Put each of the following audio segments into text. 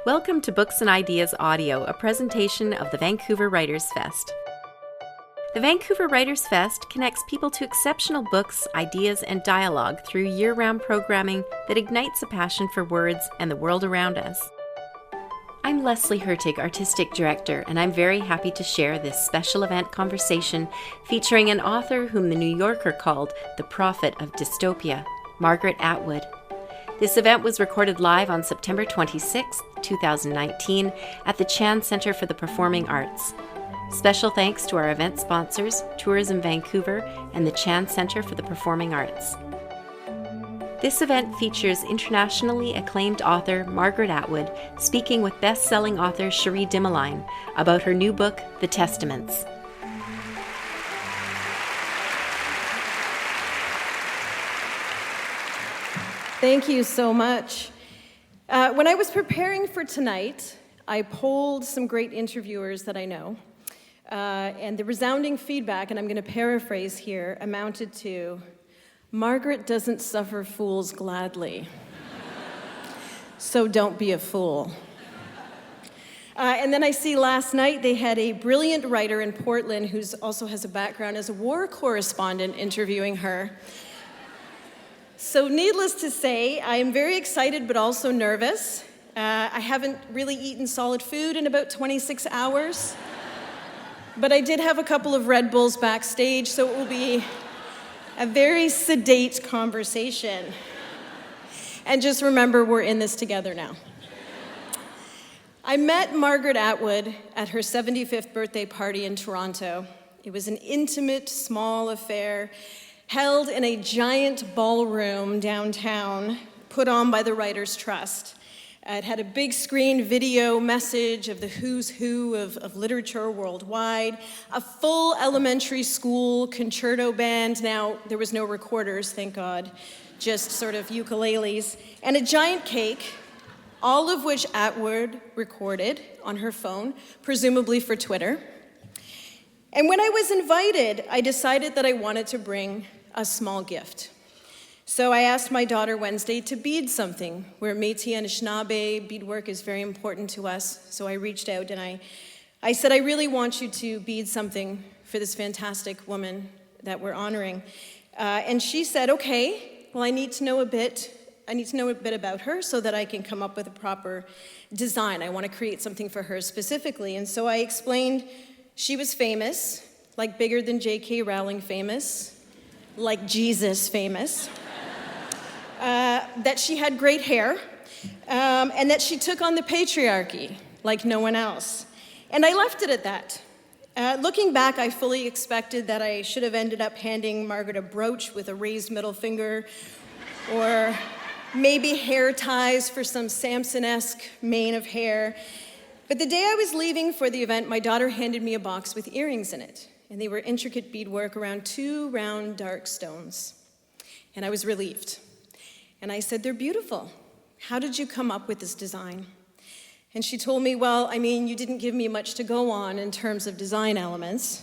Welcome to Books and Ideas Audio, a presentation of the Vancouver Writers Fest. The Vancouver Writers Fest connects people to exceptional books, ideas, and dialogue through year-round programming that ignites a passion for words and the world around us. I'm Leslie Hurtig, Artistic Director, and I'm very happy to share this special event conversation featuring an author whom the New Yorker called the prophet of dystopia, Margaret Atwood. This event was recorded live on September 26, 2019, at the Chan Centre for the Performing Arts. Special thanks to our event sponsors, Tourism Vancouver and the Chan Centre for the Performing Arts. This event features internationally acclaimed author Margaret Atwood speaking with best-selling author Cherie Dimaline about her new book, The Testaments. Thank you so much. When I was preparing for tonight, I polled some great interviewers that I know, and the resounding feedback, and I'm going to paraphrase here, amounted to, Margaret doesn't suffer fools gladly, so don't be a fool. And then I see last night they had a brilliant writer in Portland who also has a background as a war correspondent interviewing her. So needless to say, I am very excited but also nervous. I haven't really eaten solid food in about 26 hours, but I did have a couple of Red Bulls backstage, so it will be a very sedate conversation. And just remember, we're in this together now. I met Margaret Atwood at her 75th birthday party in Toronto. It was an intimate, small affair held in a giant ballroom downtown, put on by the Writers' Trust. It had a big screen video message of the who's who of literature worldwide, a full elementary school concerto band. Now, there was no recorders, thank God, just sort of ukuleles, and a giant cake, all of which Atwood recorded on her phone, presumably for Twitter. And when I was invited, I decided that I wanted to bring a small gift. So I asked my daughter Wednesday to bead something. We're Métis and Anishinaabe, beadwork is very important to us. So I reached out and I said, I really want you to bead something for this fantastic woman that we're honoring. And she said, okay, well, I need to know a bit about her so that I can come up with a proper design. I want to create something for her specifically. And so I explained she was famous, like bigger than J.K. Rowling famous, like Jesus famous, that she had great hair, and that she took on the patriarchy like no one else. And I left it at that. Looking back, I fully expected that I should have ended up handing Margaret a brooch with a raised middle finger, or maybe hair ties for some Samson-esque mane of hair. But the day I was leaving for the event, my daughter handed me a box with earrings in it. And they were intricate beadwork around 2 round dark stones. And I was relieved. And I said, they're beautiful. How did you come up with this design? And she told me, well, I mean, you didn't give me much to go on in terms of design elements.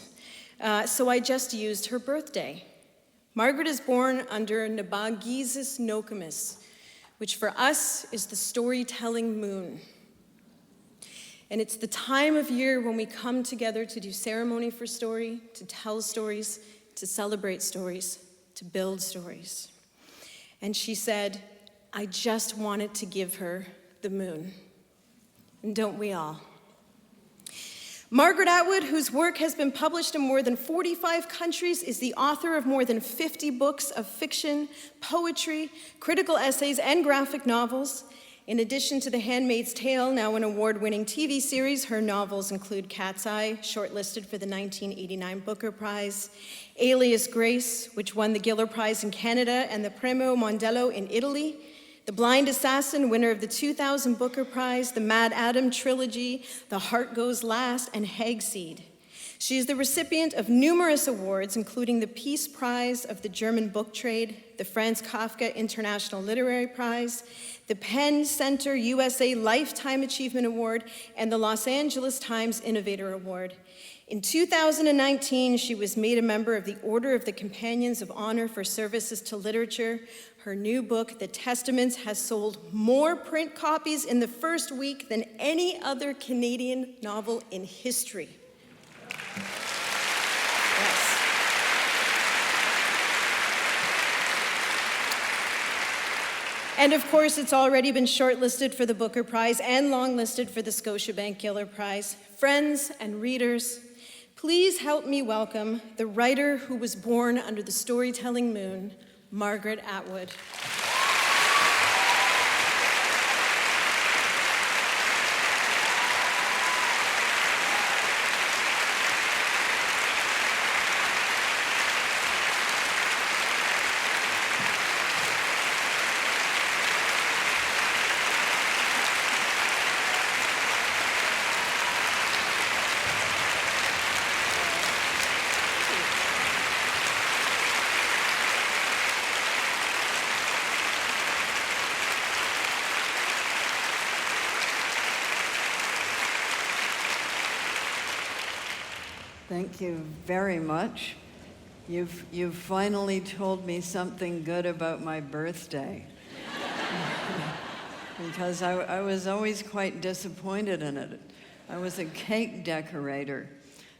So I just used her birthday. Margaret is born under Nabagizis Nokomis, which for us is the storytelling moon. And it's the time of year when we come together to do ceremony for story, to tell stories, to celebrate stories, to build stories. And she said, I just wanted to give her the moon. And don't we all? Margaret Atwood, whose work has been published in more than 45 countries, is the author of more than 50 books of fiction, poetry, critical essays, and graphic novels. In addition to The Handmaid's Tale, now an award-winning TV series, her novels include Cat's Eye, shortlisted for the 1989 Booker Prize, Alias Grace, which won the Giller Prize in Canada and the Premio Mondello in Italy, The Blind Assassin, winner of the 2000 Booker Prize, the Mad Adam trilogy, The Heart Goes Last, and Hagseed. She is the recipient of numerous awards, including the Peace Prize of the German Book Trade, the Franz Kafka International Literary Prize, the Penn Center USA Lifetime Achievement Award, and the Los Angeles Times Innovator Award. In 2019, she was made a member of the Order of the Companions of Honor for Services to Literature. Her new book, The Testaments, has sold more print copies in the first week than any other Canadian novel in history. Yes. And of course, it's already been shortlisted for the Booker Prize and longlisted for the Scotiabank Giller Prize. Friends and readers, please help me welcome the writer who was born under the storytelling moon, Margaret Atwood. Thank you very much. You've finally told me something good about my birthday. Because I was always quite disappointed in it. I was a cake decorator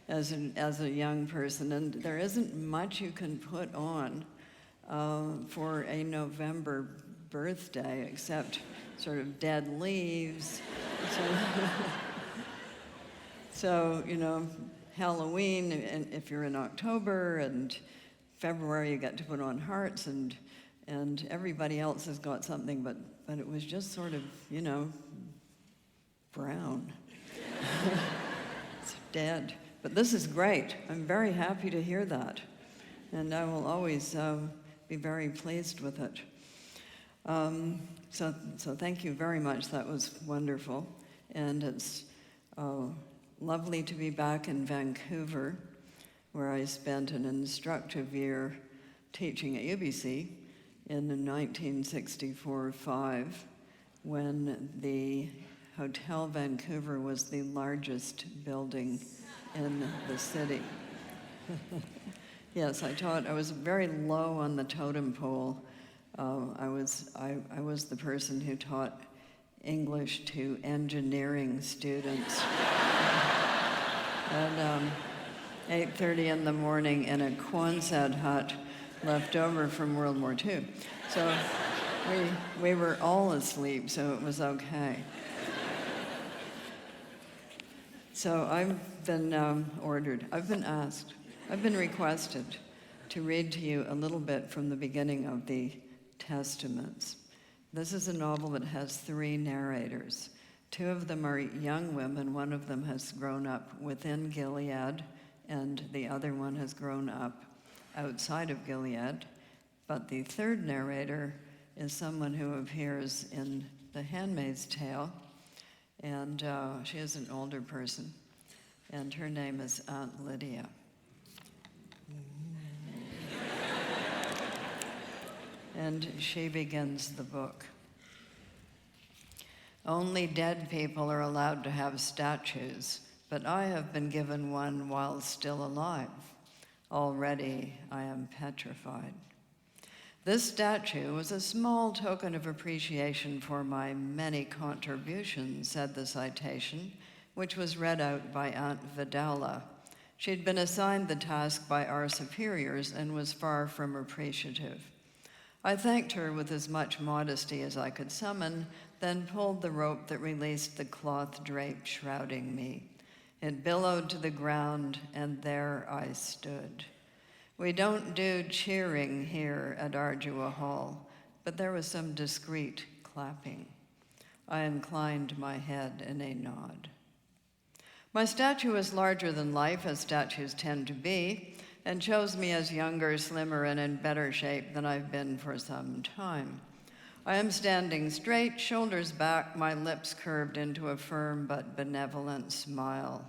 as a young person, and there isn't much you can put on for a November birthday except sort of dead leaves. So you know, Halloween, and if you're in October, and February you get to put on hearts, and everybody else has got something, but it was just sort of, you know, brown. It's dead. But this is great. I'm very happy to hear that, and I will always be very pleased with it. So thank you very much. That was wonderful, and it's lovely to be back in Vancouver, where I spent an instructive year teaching at UBC in 1964-5, when the Hotel Vancouver was the largest building in the city. Yes, I was very low on the totem pole. I was the person who taught English to engineering students. And 8:30 in the morning in a Quonset hut left over from World War II. So we were all asleep, so it was okay. So I've been asked, I've been requested to read to you a little bit from the beginning of the Testaments. This is a novel that has 3 narrators. 2 of them are young women. One of them has grown up within Gilead, and the other one has grown up outside of Gilead. But the 3rd narrator is someone who appears in The Handmaid's Tale, and she is an older person, and her name is Aunt Lydia. And she begins the book. Only dead people are allowed to have statues, but I have been given one while still alive. Already I am petrified. This statue was a small token of appreciation for my many contributions, said the citation, which was read out by Aunt Vidala. She'd been assigned the task by our superiors and was far from appreciative. I thanked her with as much modesty as I could summon, then pulled the rope that released the cloth drape shrouding me. It billowed to the ground, and there I stood. We don't do cheering here at Ardua Hall, but there was some discreet clapping. I inclined my head in a nod. My statue was larger than life, as statues tend to be, and chose me as younger, slimmer, and in better shape than I've been for some time. I am standing straight, shoulders back, my lips curved into a firm but benevolent smile.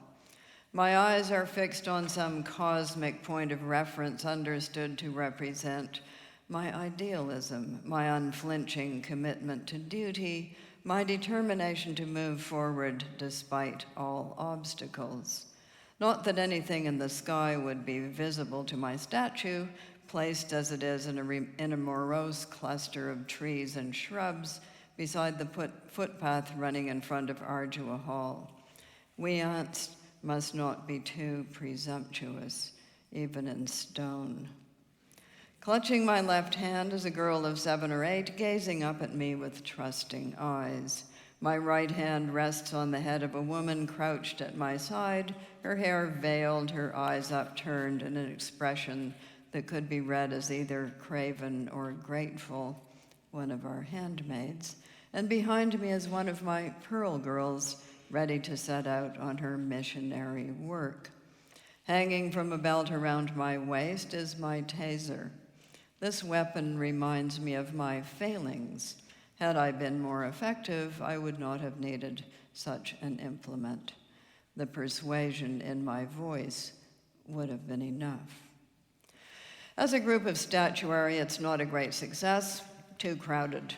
My eyes are fixed on some cosmic point of reference understood to represent my idealism, my unflinching commitment to duty, my determination to move forward despite all obstacles. Not that anything in the sky would be visible to my statue, placed as it is in a morose cluster of trees and shrubs beside the footpath running in front of Ardua Hall. We aunts must not be too presumptuous, even in stone. Clutching my left hand is a girl of 7 or 8, gazing up at me with trusting eyes. My right hand rests on the head of a woman crouched at my side, her hair veiled, her eyes upturned in an expression that could be read as either craven or grateful, one of our handmaids. And behind me is one of my Pearl girls, ready to set out on her missionary work. Hanging from a belt around my waist is my taser. This weapon reminds me of my failings. Had I been more effective, I would not have needed such an implement. The persuasion in my voice would have been enough. As a group of statuary, it's not a great success, too crowded.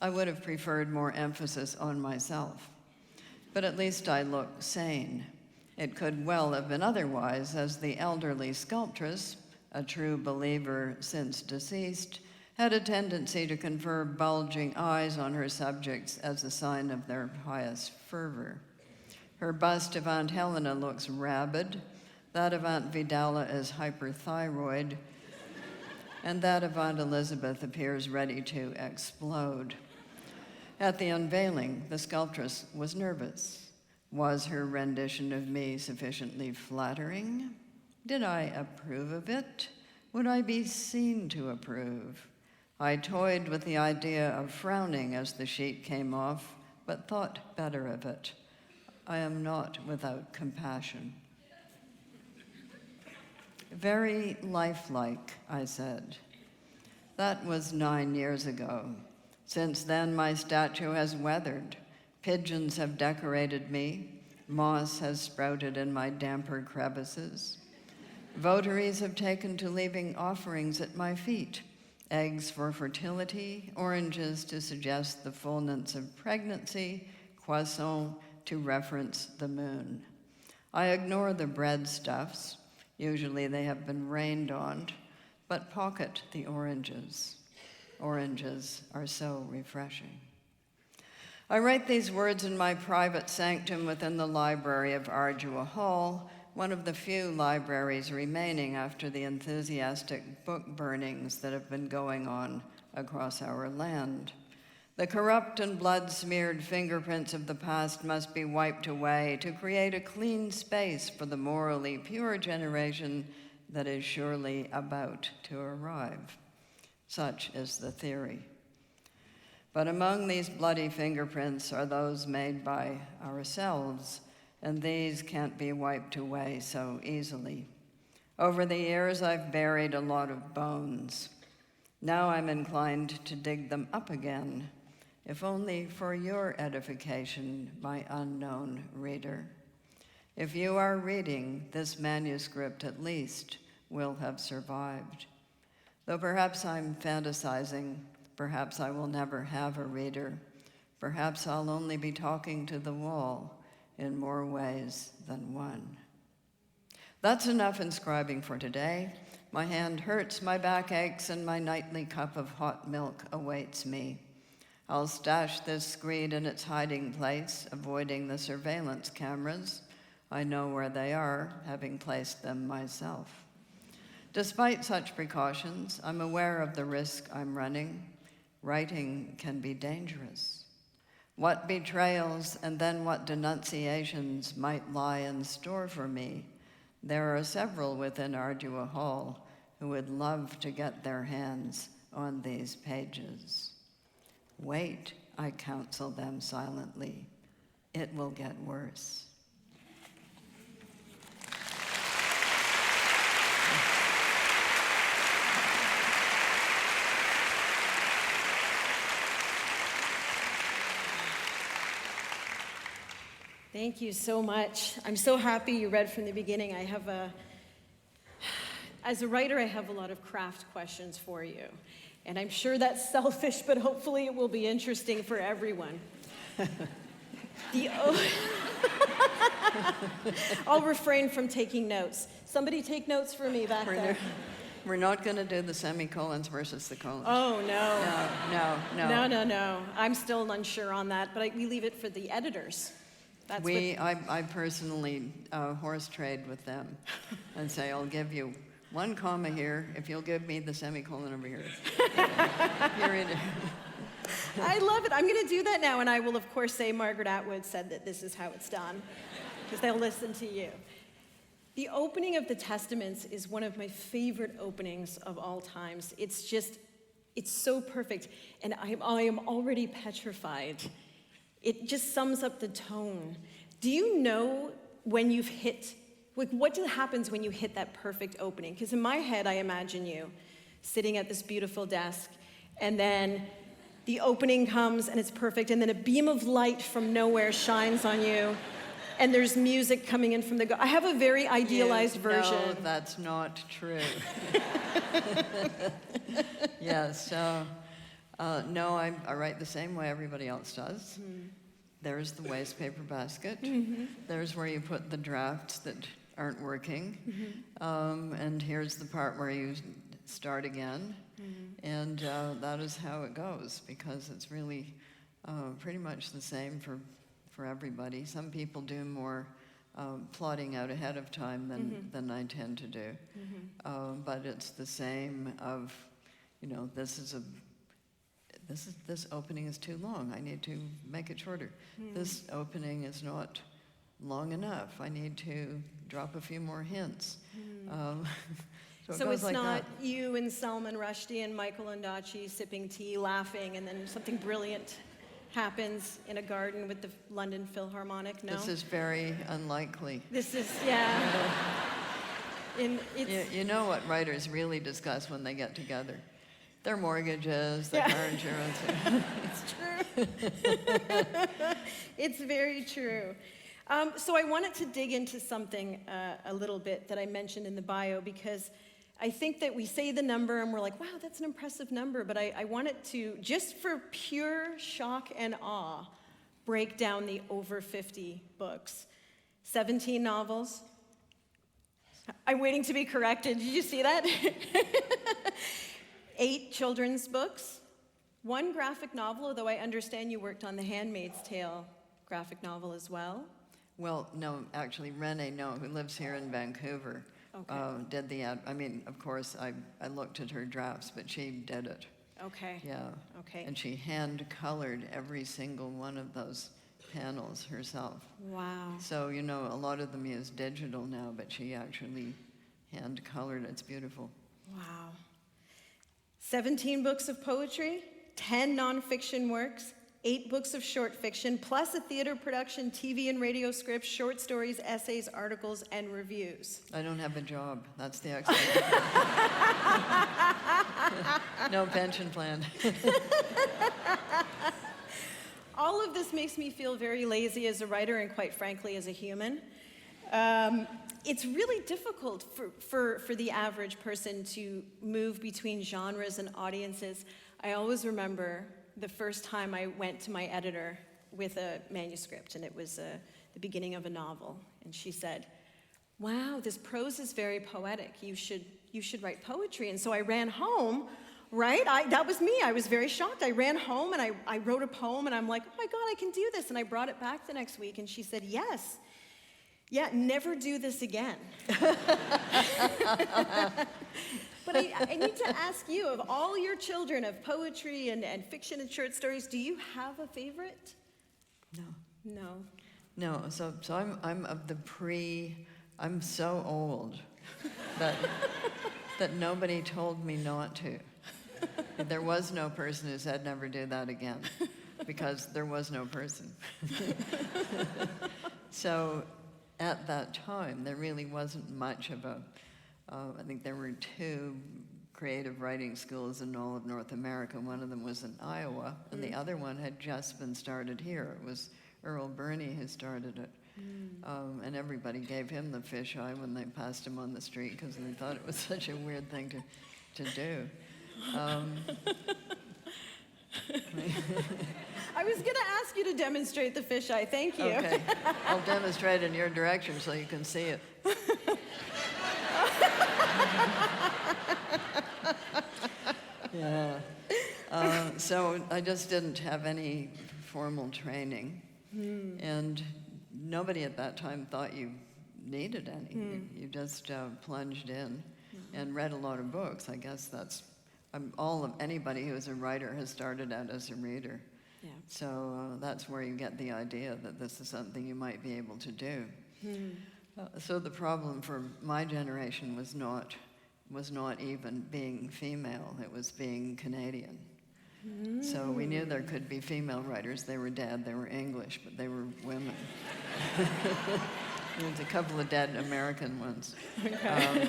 I would have preferred more emphasis on myself. But at least I look sane. It could well have been otherwise, as the elderly sculptress, a true believer since deceased, had a tendency to confer bulging eyes on her subjects as a sign of their pious fervor. Her bust of Aunt Helena looks rabid, that of Aunt Vidala is hyperthyroid, and that of Aunt Elizabeth appears ready to explode. At the unveiling, the sculptress was nervous. Was her rendition of me sufficiently flattering? Did I approve of it? Would I be seen to approve? I toyed with the idea of frowning as the sheet came off, but thought better of it. I am not without compassion. Very lifelike, I said. That was 9 years ago. Since then, my statue has weathered. Pigeons have decorated me. Moss has sprouted in my damper crevices. Votaries have taken to leaving offerings at my feet, eggs for fertility, oranges to suggest the fullness of pregnancy, croissant to reference the moon. I ignore the breadstuffs. Usually they have been rained on, but pocket the oranges. Oranges are so refreshing. I write these words in my private sanctum within the library of Ardua Hall, one of the few libraries remaining after the enthusiastic book burnings that have been going on across our land. The corrupt and blood-smeared fingerprints of the past must be wiped away to create a clean space for the morally pure generation that is surely about to arrive. Such is the theory. But among these bloody fingerprints are those made by ourselves, and these can't be wiped away so easily. Over the years, I've buried a lot of bones. Now I'm inclined to dig them up again, if only for your edification, my unknown reader. If you are reading, this manuscript at least will have survived. Though perhaps I'm fantasizing, perhaps I will never have a reader. Perhaps I'll only be talking to the wall in more ways than one. That's enough inscribing for today. My hand hurts, my back aches, and my nightly cup of hot milk awaits me. I'll stash this screed in its hiding place, avoiding the surveillance cameras. I know where they are, having placed them myself. Despite such precautions, I'm aware of the risk I'm running. Writing can be dangerous. What betrayals and then what denunciations might lie in store for me? There are several within Ardua Hall who would love to get their hands on these pages. Wait, I counsel them silently. It will get worse. Thank you so much. I'm so happy you read from the beginning. I have As a writer, I have a lot of craft questions for you. And I'm sure that's selfish, but hopefully it will be interesting for everyone. I'll refrain from taking notes. Somebody take notes for me back there. We're not going to do the semicolons versus the colons. Oh, no. No. I'm still unsure on that, but we leave it for the editors. I personally horse trade with them and say, I'll give you 1 comma here if you'll give me the semicolon over here. Period. I love it. I'm going to do that now, and I will, of course, say Margaret Atwood said that this is how it's done, because they'll listen to you. The opening of the Testaments is one of my favorite openings of all times. It's so perfect, and I am already petrified. It just sums up the tone. Do you know when you've hit, what happens when you hit that perfect opening? Because in my head, I imagine you sitting at this beautiful desk, and then the opening comes, and it's perfect, and then a beam of light from nowhere shines on you, and there's music coming in from I have a very idealized version. No, that's not true. Yes, no, I write the same way everybody else does. Mm-hmm. There's the waste paper basket. Mm-hmm. There's where you put the drafts that aren't working. Mm-hmm. And here's the part where you start again. Mm-hmm. And that is how it goes, because it's really pretty much the same for everybody. Some people do more plotting out ahead of time than I tend to do. Mm-hmm. But it's the same of, this opening is too long. I need to make it shorter. Mm. This opening is not long enough. I need to drop a few more hints. Mm. So it's like not that. You and Salman Rushdie and Michael Ondaatje sipping tea, laughing, and then something brilliant happens in a garden with the London Philharmonic, no? This is very unlikely. This is, yeah. You know what writers really discuss when they get together? Their mortgages, their car insurance. It's true. It's very true. So I wanted to dig into something a little bit that I mentioned in the bio, because I think that we say the number and we're like, wow, that's an impressive number, but I wanted to, just for pure shock and awe, break down the over 50 books. 17 novels. I'm waiting to be corrected. Did you see that? 8 children's books. 1 graphic novel, although I understand you worked on the Handmaid's Tale graphic novel as well. Well, no, actually, Renee, who lives here in Vancouver, did the ad. I mean, of course, I looked at her drafts, but she did it. Okay. Yeah. Okay. And she hand-colored every single one of those panels herself. Wow. So, a lot of them use digital now, but she actually hand-colored. It's beautiful. Wow. 17 books of poetry, 10 nonfiction works, 8 books of short fiction, plus a theater production, TV and radio scripts, short stories, essays, articles, and reviews. I don't have a job. That's the explanation. No pension plan. All of this makes me feel very lazy as a writer and, quite frankly, as a human. It's really difficult for the average person to move between genres and audiences. I always remember the first time I went to my editor with a manuscript, and it was the beginning of a novel, and she said, wow, this prose is very poetic. You should write poetry. And so I ran home, right? That was me. I was very shocked. I ran home, and I wrote a poem, and I'm like, oh my God, I can do this. And I brought it back the next week, and she said, yes. Yeah, never do this again. But I need to ask you, of all your children of poetry and fiction and short stories, do you have a favorite? No. So I'm of the I'm so old that nobody told me not to. There was no person who said never do that again, because there was no person. So at that time, there really wasn't much of I think there were 2 creative writing schools in all of North America. One of them was in Iowa, and the other one had just been started here. It was Earl Burney who started it. And everybody gave him the fisheye when they passed him on the street because they thought it was such a weird thing to do. I was going to ask you to demonstrate the fisheye. Thank you. Okay. I'll demonstrate in your direction so you can see it. Yeah. So I just didn't have any formal training. And nobody at that time thought you needed any. You just plunged in and read a lot of books. I guess that's anybody who is a writer has started out as a reader. Yeah. So that's where you get the idea that this is something you might be able to do. So the problem for my generation was not even being female, it was being Canadian. So we knew there could be female writers. They were dead, they were English, but they were women. There's a couple of dead American ones. Okay.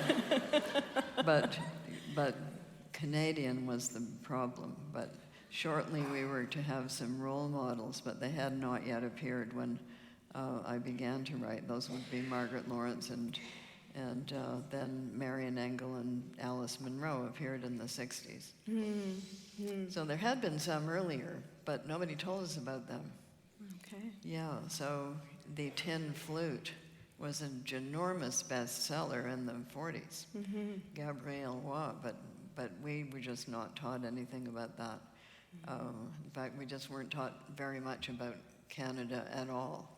But Canadian was the problem. But shortly we were to have some role models, but they had not yet appeared when I began to write. Those would be Margaret Lawrence and then Marian Engel and Alice Munro appeared in the 60s. So there had been some earlier, but nobody told us about them. Okay. Yeah, so the Tin Flute was a ginormous bestseller in the 40s. Gabrielle Roy, but we were just not taught anything about that. In fact, we just weren't taught very much about Canada at all.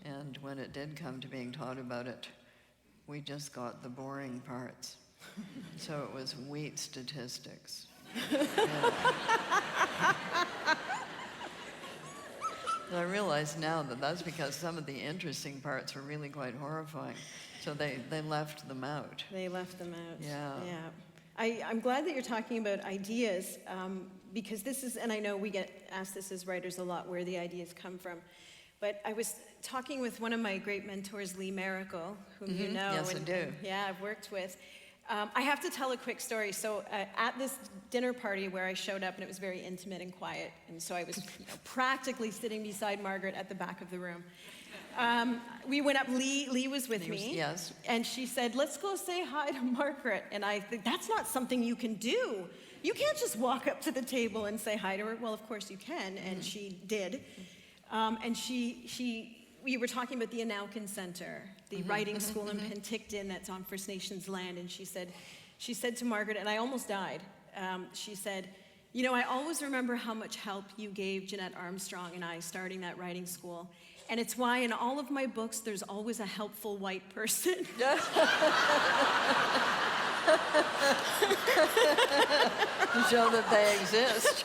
And when it did come to being taught about it, we just got the boring parts. So it was wheat statistics. And I realize now that that's because some of the interesting parts were really quite horrifying. So they left them out. They left them out. Yeah. I'm glad that you're talking about ideas, because this is, and I know we get asked this as writers a lot, where the ideas come from. But I was talking with one of my great mentors, Lee Maracle, whom you know. Yes, I do. Yeah, I've worked with. I have to tell a quick story. So at this dinner party where I showed up, and it was very intimate and quiet, and so I was practically sitting beside Margaret at the back of the room. We went up, Lee was with me. Yes. And she said, let's go say hi to Margaret. And I think, that's not something you can do. You can't just walk up to the table and say hi to her. Well, of course you can, and she did. And we were talking about the Anaukin Center, the writing school in Penticton that's on First Nations land, and she said to Margaret, and I almost died, she said, you know, I always remember how much help you gave Jeanette Armstrong and I starting that writing school, and it's why in all of my books there's always a helpful white person. To show that they exist.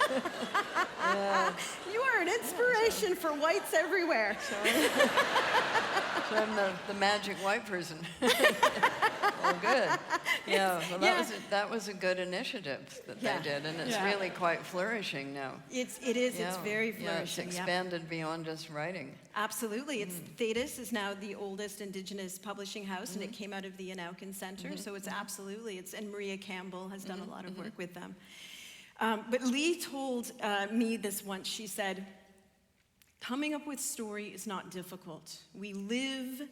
Yeah. You are an inspiration for whites everywhere. So I'm the magic white person. Well, good. Yeah, well, that was a good initiative that they did, and it's really quite flourishing now. It is. It's very flourishing. Yeah, it's expanded beyond just writing. Absolutely. It's Thetis is now the oldest Indigenous publishing house, and it came out of the Anaukin Center. So it's absolutely. And Maria Campbell has done a lot of work with them. But Lee told me this once. She said, coming up with story is not difficult. We live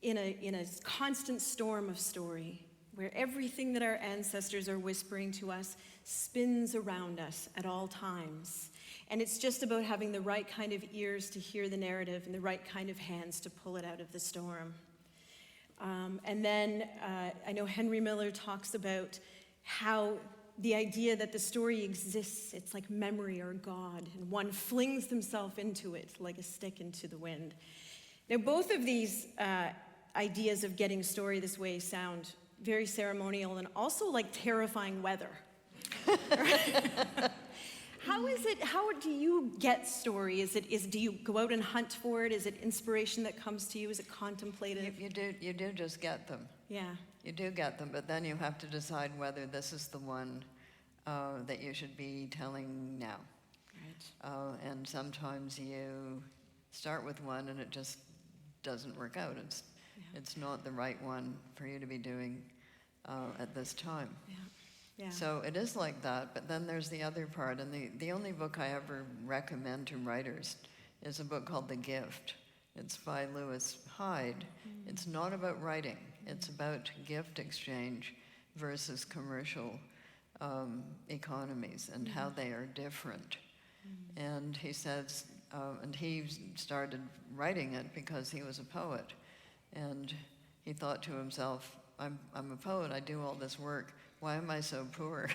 in a constant storm of story where everything that our ancestors are whispering to us spins around us at all times. And it's just about having the right kind of ears to hear the narrative and the right kind of hands to pull it out of the storm. And then I know Henry Miller talks about how the idea that the story exists, it's like memory or God, and one flings himself into it like a stick into the wind. Now, both of these ideas of getting story this way sound very ceremonial and also like terrifying weather. How do you get story? Do you go out and hunt for it? Is it inspiration that comes to you? Is it contemplative? You do just get them. Yeah. You do get them, but then you have to decide whether this is the one that you should be telling now. Right. And sometimes you start with one and it just doesn't work out. It's not the right one for you to be doing at this time. Yeah. Yeah. So it is like that, but then there's the other part, and the only book I ever recommend to writers is a book called The Gift. It's by Lewis Hyde. It's not about writing. It's about gift exchange versus commercial economies and how they are different. And he says, and he started writing it because he was a poet. And he thought to himself, I'm a poet, I do all this work, why am I so poor?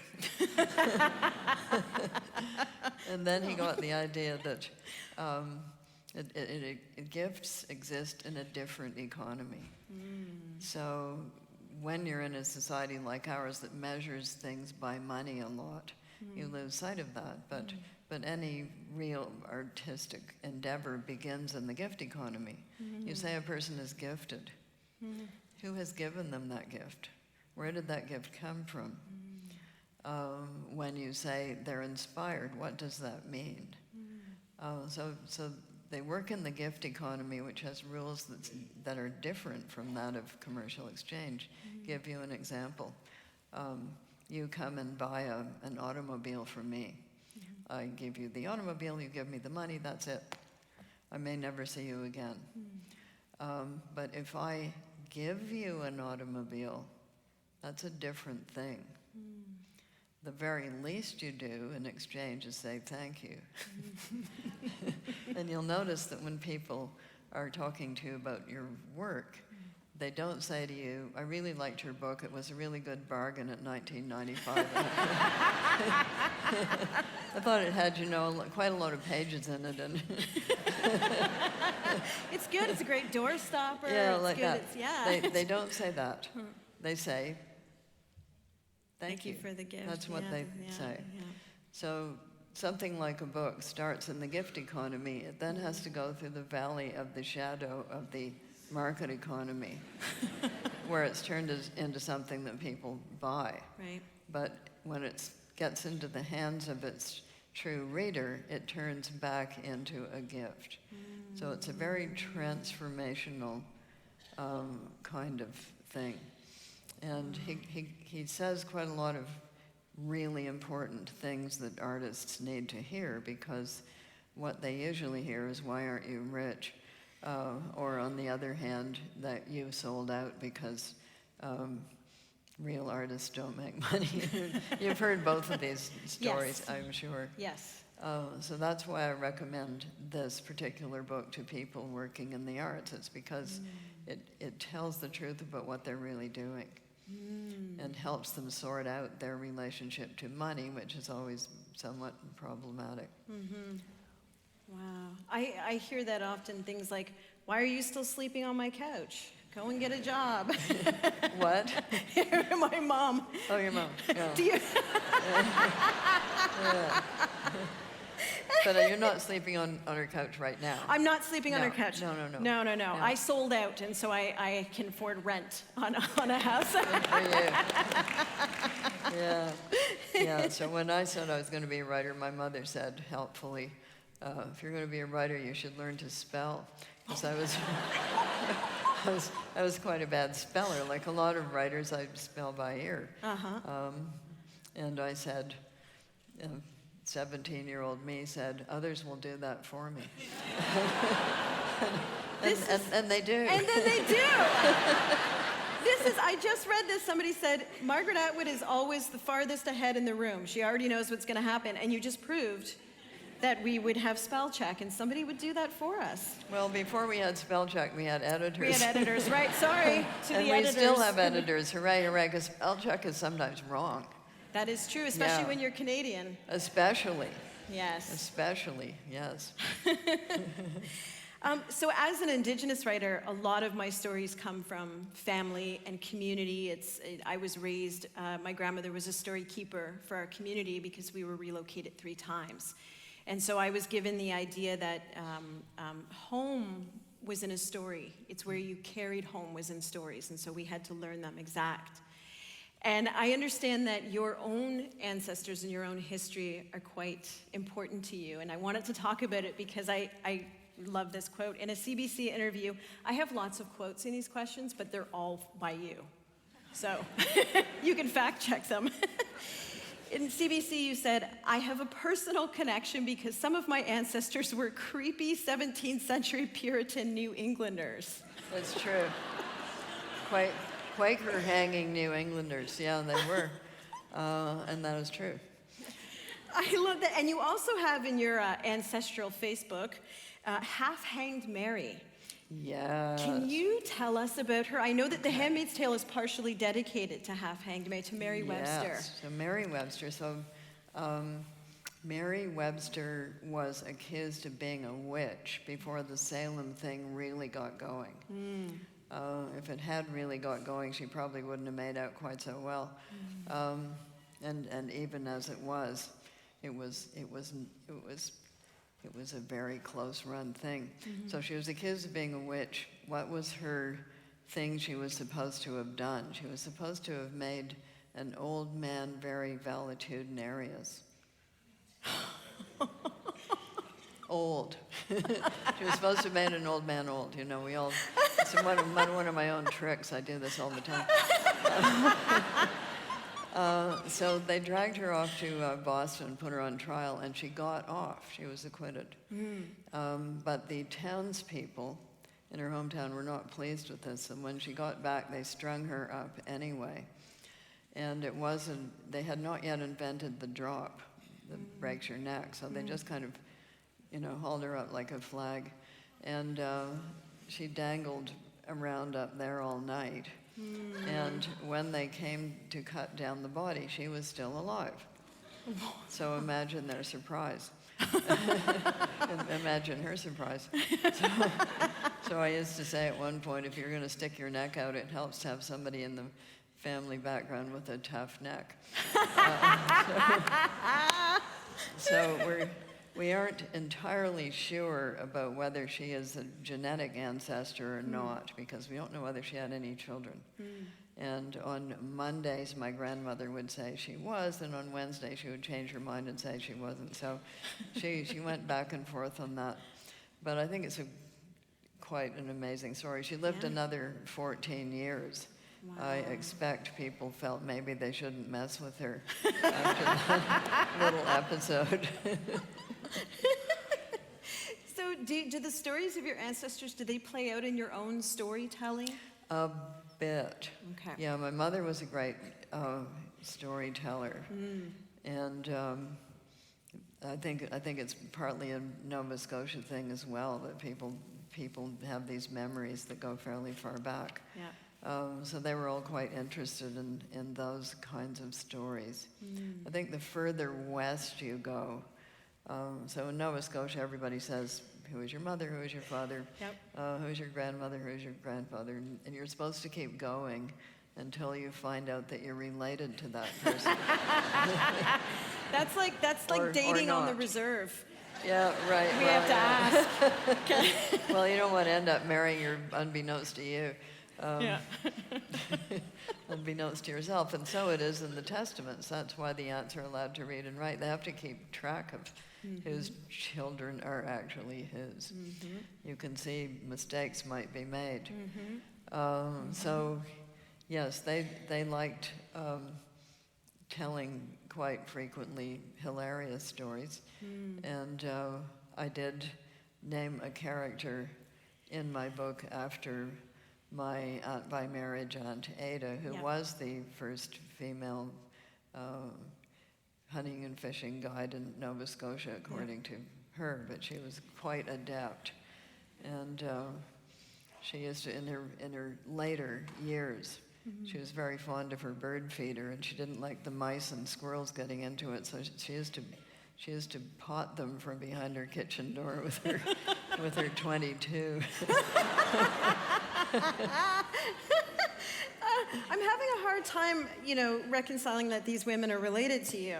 And then he got the idea that gifts exist in a different economy. So when you're in a society like ours that measures things by money a lot, you lose sight of that. But any real artistic endeavor begins in the gift economy. You say a person is gifted. Who has given them that gift? Where did that gift come from? When you say they're inspired, what does that mean? So they work in the gift economy, which has rules that are different from that of commercial exchange. Give you an example. You come and buy an automobile from me. I give you the automobile, you give me the money, that's it. I may never see you again. But if I give you an automobile, that's a different thing. The very least you do in exchange is say thank you. And you'll notice that when people are talking to you about your work, they don't say to you, I really liked your book, it was a really good bargain at $19.95. I thought it had, quite a lot of pages in it. And It's good, it's a great door stopper. yeah, it's like good. that. They don't say that. They say, Thank you for the gift. That's what they say. Yeah. So something like a book starts in the gift economy. It then has to go through the valley of the shadow of the market economy, where it's turned into something that people buy. Right. But when it gets into the hands of its true reader, it turns back into a gift. So it's a very transformational kind of thing. And he says quite a lot of really important things that artists need to hear, because what they usually hear is, why aren't you rich? Or on the other hand, that you sold out because real artists don't make money. You've heard both of these stories, yes. I'm sure. Yes. So that's why I recommend this particular book to people working in the arts. It's because it tells the truth about what they're really doing and helps them sort out their relationship to money, which is always somewhat problematic. Wow. I hear that often, things like, why are you still sleeping on my couch? Go and get a job. What? My mom. Oh, your mom. Yeah. Do you? Yeah. But you're not sleeping on her couch right now. I'm not sleeping on her couch. No. No. I sold out, and so I can afford rent on a house. Good for you. Yeah. So when I said I was going to be a writer, my mother said helpfully, if you're going to be a writer, you should learn to spell. Because I was quite a bad speller. Like a lot of writers, I spell by ear. And I said, 17-year-old me said, others will do that for me. and they do. And then they do. I just read this, somebody said, Margaret Atwood is always the farthest ahead in the room. She already knows what's going to happen. And you just proved that we would have spell check, and somebody would do that for us. Well, before we had spell check, we had editors. We had editors, right? Sorry to the editors. And we still have editors. Hooray, because spell check is sometimes wrong. That is true, especially when you're Canadian. Especially. Yes. Especially, yes. So as an Indigenous writer, a lot of my stories come from family and community. I was raised, my grandmother was a story keeper for our community because we were relocated 3 times. And so I was given the idea that home was in a story. It's where you carried home was in stories, and so we had to learn them exact. And I understand that your own ancestors and your own history are quite important to you, and I wanted to talk about it because I love this quote. In a CBC interview, I have lots of quotes in these questions, but they're all by you. So you can fact check them. In CBC, you said, I have a personal connection because some of my ancestors were creepy 17th century Puritan New Englanders. That's true. Quaker hanging New Englanders, yeah, they were. And that is true. I love that. And you also have in your ancestral Facebook, Half-Hanged Mary. Yeah. Can you tell us about her? I know that The Handmaid's Tale is partially dedicated to Half-Hanged Mary, to Mary Webster. Yes, so Mary Webster. So Mary Webster was accused of being a witch before the Salem thing really got going. If it had really got going, she probably wouldn't have made out quite so well. And even as it was a very close-run thing. So she was accused of being a witch. What was her thing she was supposed to have done? She was supposed to have made an old man very valetudinarius. Old. She was supposed to have made an old man old. You know, we all, it's one of my own tricks. I do this all the time. So they dragged her off to Boston and put her on trial, and she got off. She was acquitted. But the townspeople in her hometown were not pleased with this, and when she got back, they strung her up anyway. And it wasn't, they had not yet invented the drop that breaks your neck, so they just kind of, you know, hauled her up like a flag. And she dangled around up there all night. And when they came to cut down the body, she was still alive. So imagine their surprise. Imagine her surprise. So I used to say at one point, if you're going to stick your neck out, it helps to have somebody in the family background with a tough neck. So we aren't entirely sure about whether she is a genetic ancestor or not, because we don't know whether she had any children. And on Mondays, my grandmother would say she was, and on Wednesday she would change her mind and say she wasn't. So she went back and forth on that. But I think it's quite an amazing story. She lived another 14 years. Wow. I expect people felt maybe they shouldn't mess with her after that little episode. So do the stories of your ancestors, do they play out in your own storytelling? A bit. Okay. Yeah, my mother was a great storyteller. And I think it's partly a Nova Scotia thing as well, that people have these memories that go fairly far back. Yeah. So they were all quite interested in those kinds of stories. I think the further west you go, so in Nova Scotia, everybody says, who is your mother, who is your father, who is your grandmother, who is your grandfather, and you're supposed to keep going until you find out that you're related to that person. That's like dating on the reserve. Yeah, right. We have to ask. Okay. Well, you don't want to end up marrying her unbeknownst to you. Unbeknownst to yourself. And so it is in the Testaments. That's why the aunts are allowed to read and write. They have to keep track of whose children are actually his. You can see mistakes might be made. So, yes, they liked telling quite frequently hilarious stories. And I did name a character in my book after my aunt by marriage, Aunt Ada, who was the first female hunting and fishing guide in Nova Scotia, according to her, but she was quite adept. And she used to, in her later years, she was very fond of her bird feeder, and she didn't like the mice and squirrels getting into it, so she used to pot them from behind her kitchen door with her 22. I'm having a hard time, reconciling that these women are related to you.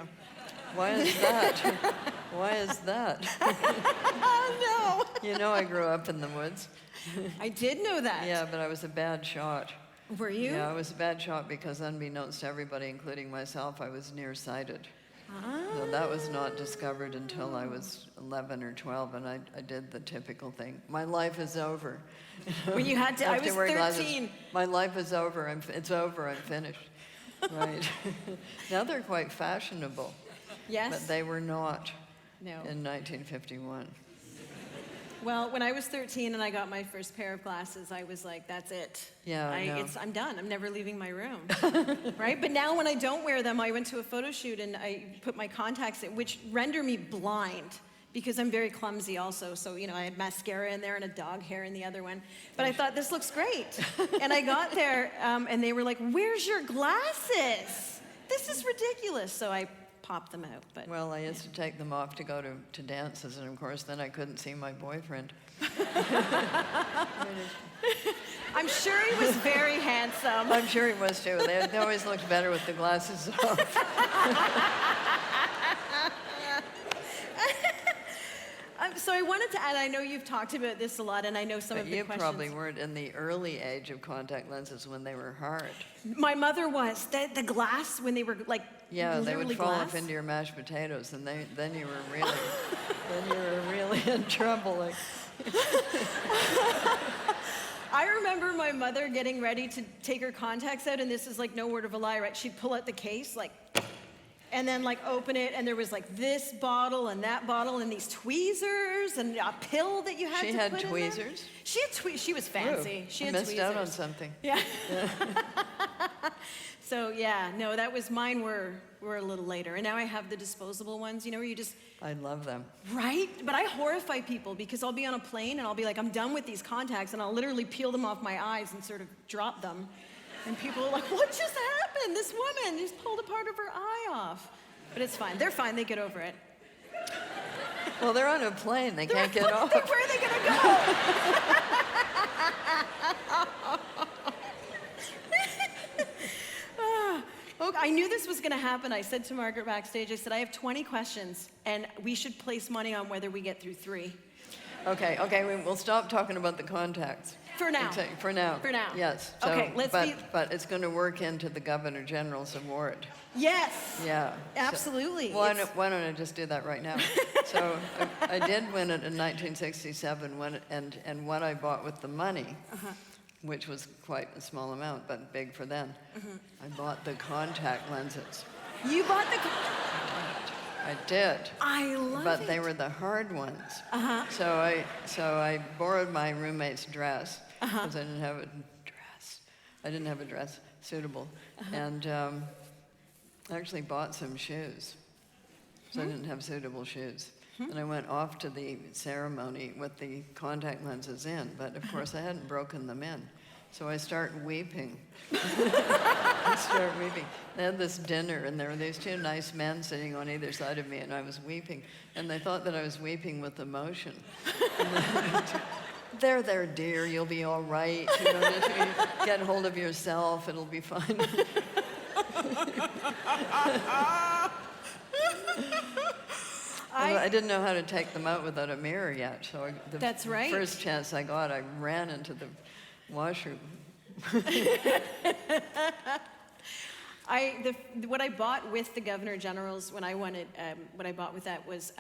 Why is that? Why is that? Oh, no. You know I grew up in the woods. I did know that. Yeah, but I was a bad shot. Were you? Yeah, I was a bad shot because unbeknownst to everybody, including myself, I was nearsighted. So that was not discovered until I was 11 or 12, and I did the typical thing. My life is over. When you had to, I was 13. Glasses. My life is over. It's over. I'm finished. Right. Now they're quite fashionable. Yes? But they were not No. in 1951. Well, when I was 13 and I got my first pair of glasses, I was like, that's it. Yeah, I know. I'm done. I'm never leaving my room. Right? But now when I don't wear them, I went to a photo shoot and I put my contacts in, which render me blind because I'm very clumsy also. So, I had mascara in there and a dog hair in the other one. But I thought, this looks great. And I got there and they were like, where's your glasses? This is ridiculous. So I pop them out. But Well, I used to take them off to go to dances, and of course then I couldn't see my boyfriend. I'm sure he was very handsome. I'm sure he was too. They always looked better with the glasses off. So I wanted to add, I know you've talked about this a lot, and I know some But of the you questions. probably weren't in the early age of contact lenses when they were hard. My mother was. The glass, when they were like Yeah, they literally would fall glass. off into your mashed potatoes, and then you were really, then you were really in trouble. Like, I remember my mother getting ready to take her contacts out, and this is like no word of a lie, right? She'd pull out the case, like, and then like open it, and there was like this bottle and that bottle and these tweezers and a pill that you had She to had put tweezers? in there. She had she was fancy. Ooh, She I had missed tweezers. out on something. Yeah. So yeah, no, that was mine were a little later. And now I have the disposable ones, where you just, I love them. right? But I horrify people because I'll be on a plane and I'll be like, I'm done with these contacts, and I'll literally peel them off my eyes and sort of drop them. And people are like, what just happened? This woman just pulled a part of her eye off. But it's fine. They're fine. They get over it. Well, they're on a plane. They can't get off. Where are they going to go? Okay, I knew this was going to happen. I said to Margaret backstage, I said, I have 20 questions, and we should place money on whether we get through 3. Okay, we'll stop talking about the contacts. For now. For now. For now. Yes. Okay, But it's going to work into the Governor General's award. Yes. Yeah. Absolutely. So, why don't I just do that right now? So I did win it in 1967, and what I bought with the money, which was quite a small amount, but big for then, I bought the contact lenses. You bought the... I did. I love it. But they were the hard ones. So I borrowed my roommate's dress because I didn't have a dress. I didn't have a dress suitable, and I actually bought some shoes. So I didn't have suitable shoes, and I went off to the ceremony with the contact lenses in. But of course, I hadn't broken them in. So I start weeping. They had this dinner, and there were these 2 nice men sitting on either side of me, and I was weeping. And they thought that I was weeping with emotion. There, dear, you'll be all right. Just get hold of yourself, it'll be fine. I didn't know how to take them out without a mirror yet, so That's right. The first chance I got, I ran into the washroom. What I bought with the Governor General's when I won it, what I bought with that was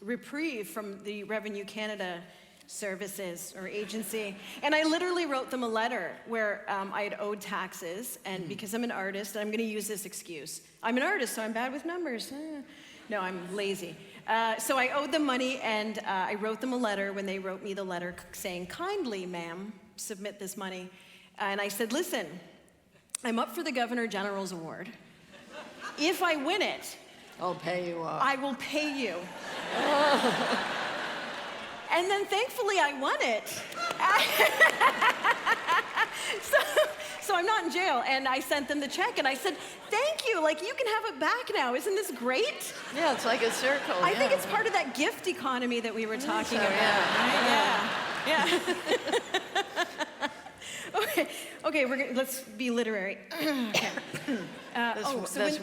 reprieve from the Revenue Canada Services or agency, and I literally wrote them a letter where I had owed taxes, and because I'm an artist, I'm going to use this excuse. I'm an artist, so I'm bad with numbers. No, I'm lazy. So I owed them money, and I wrote them a letter when they wrote me the letter saying, kindly, ma'am, submit this money. And I said, listen, I'm up for the Governor General's award. If I win it, I'll pay you off. I will pay you. And then thankfully I won it. So I'm not in jail, and I sent them the check, and I said, thank you, like, you can have it back now. Isn't this great? Yeah, it's like a circle. I think it's part of that gift economy that we were talking about. Yeah. Okay, let's be literary. Okay. This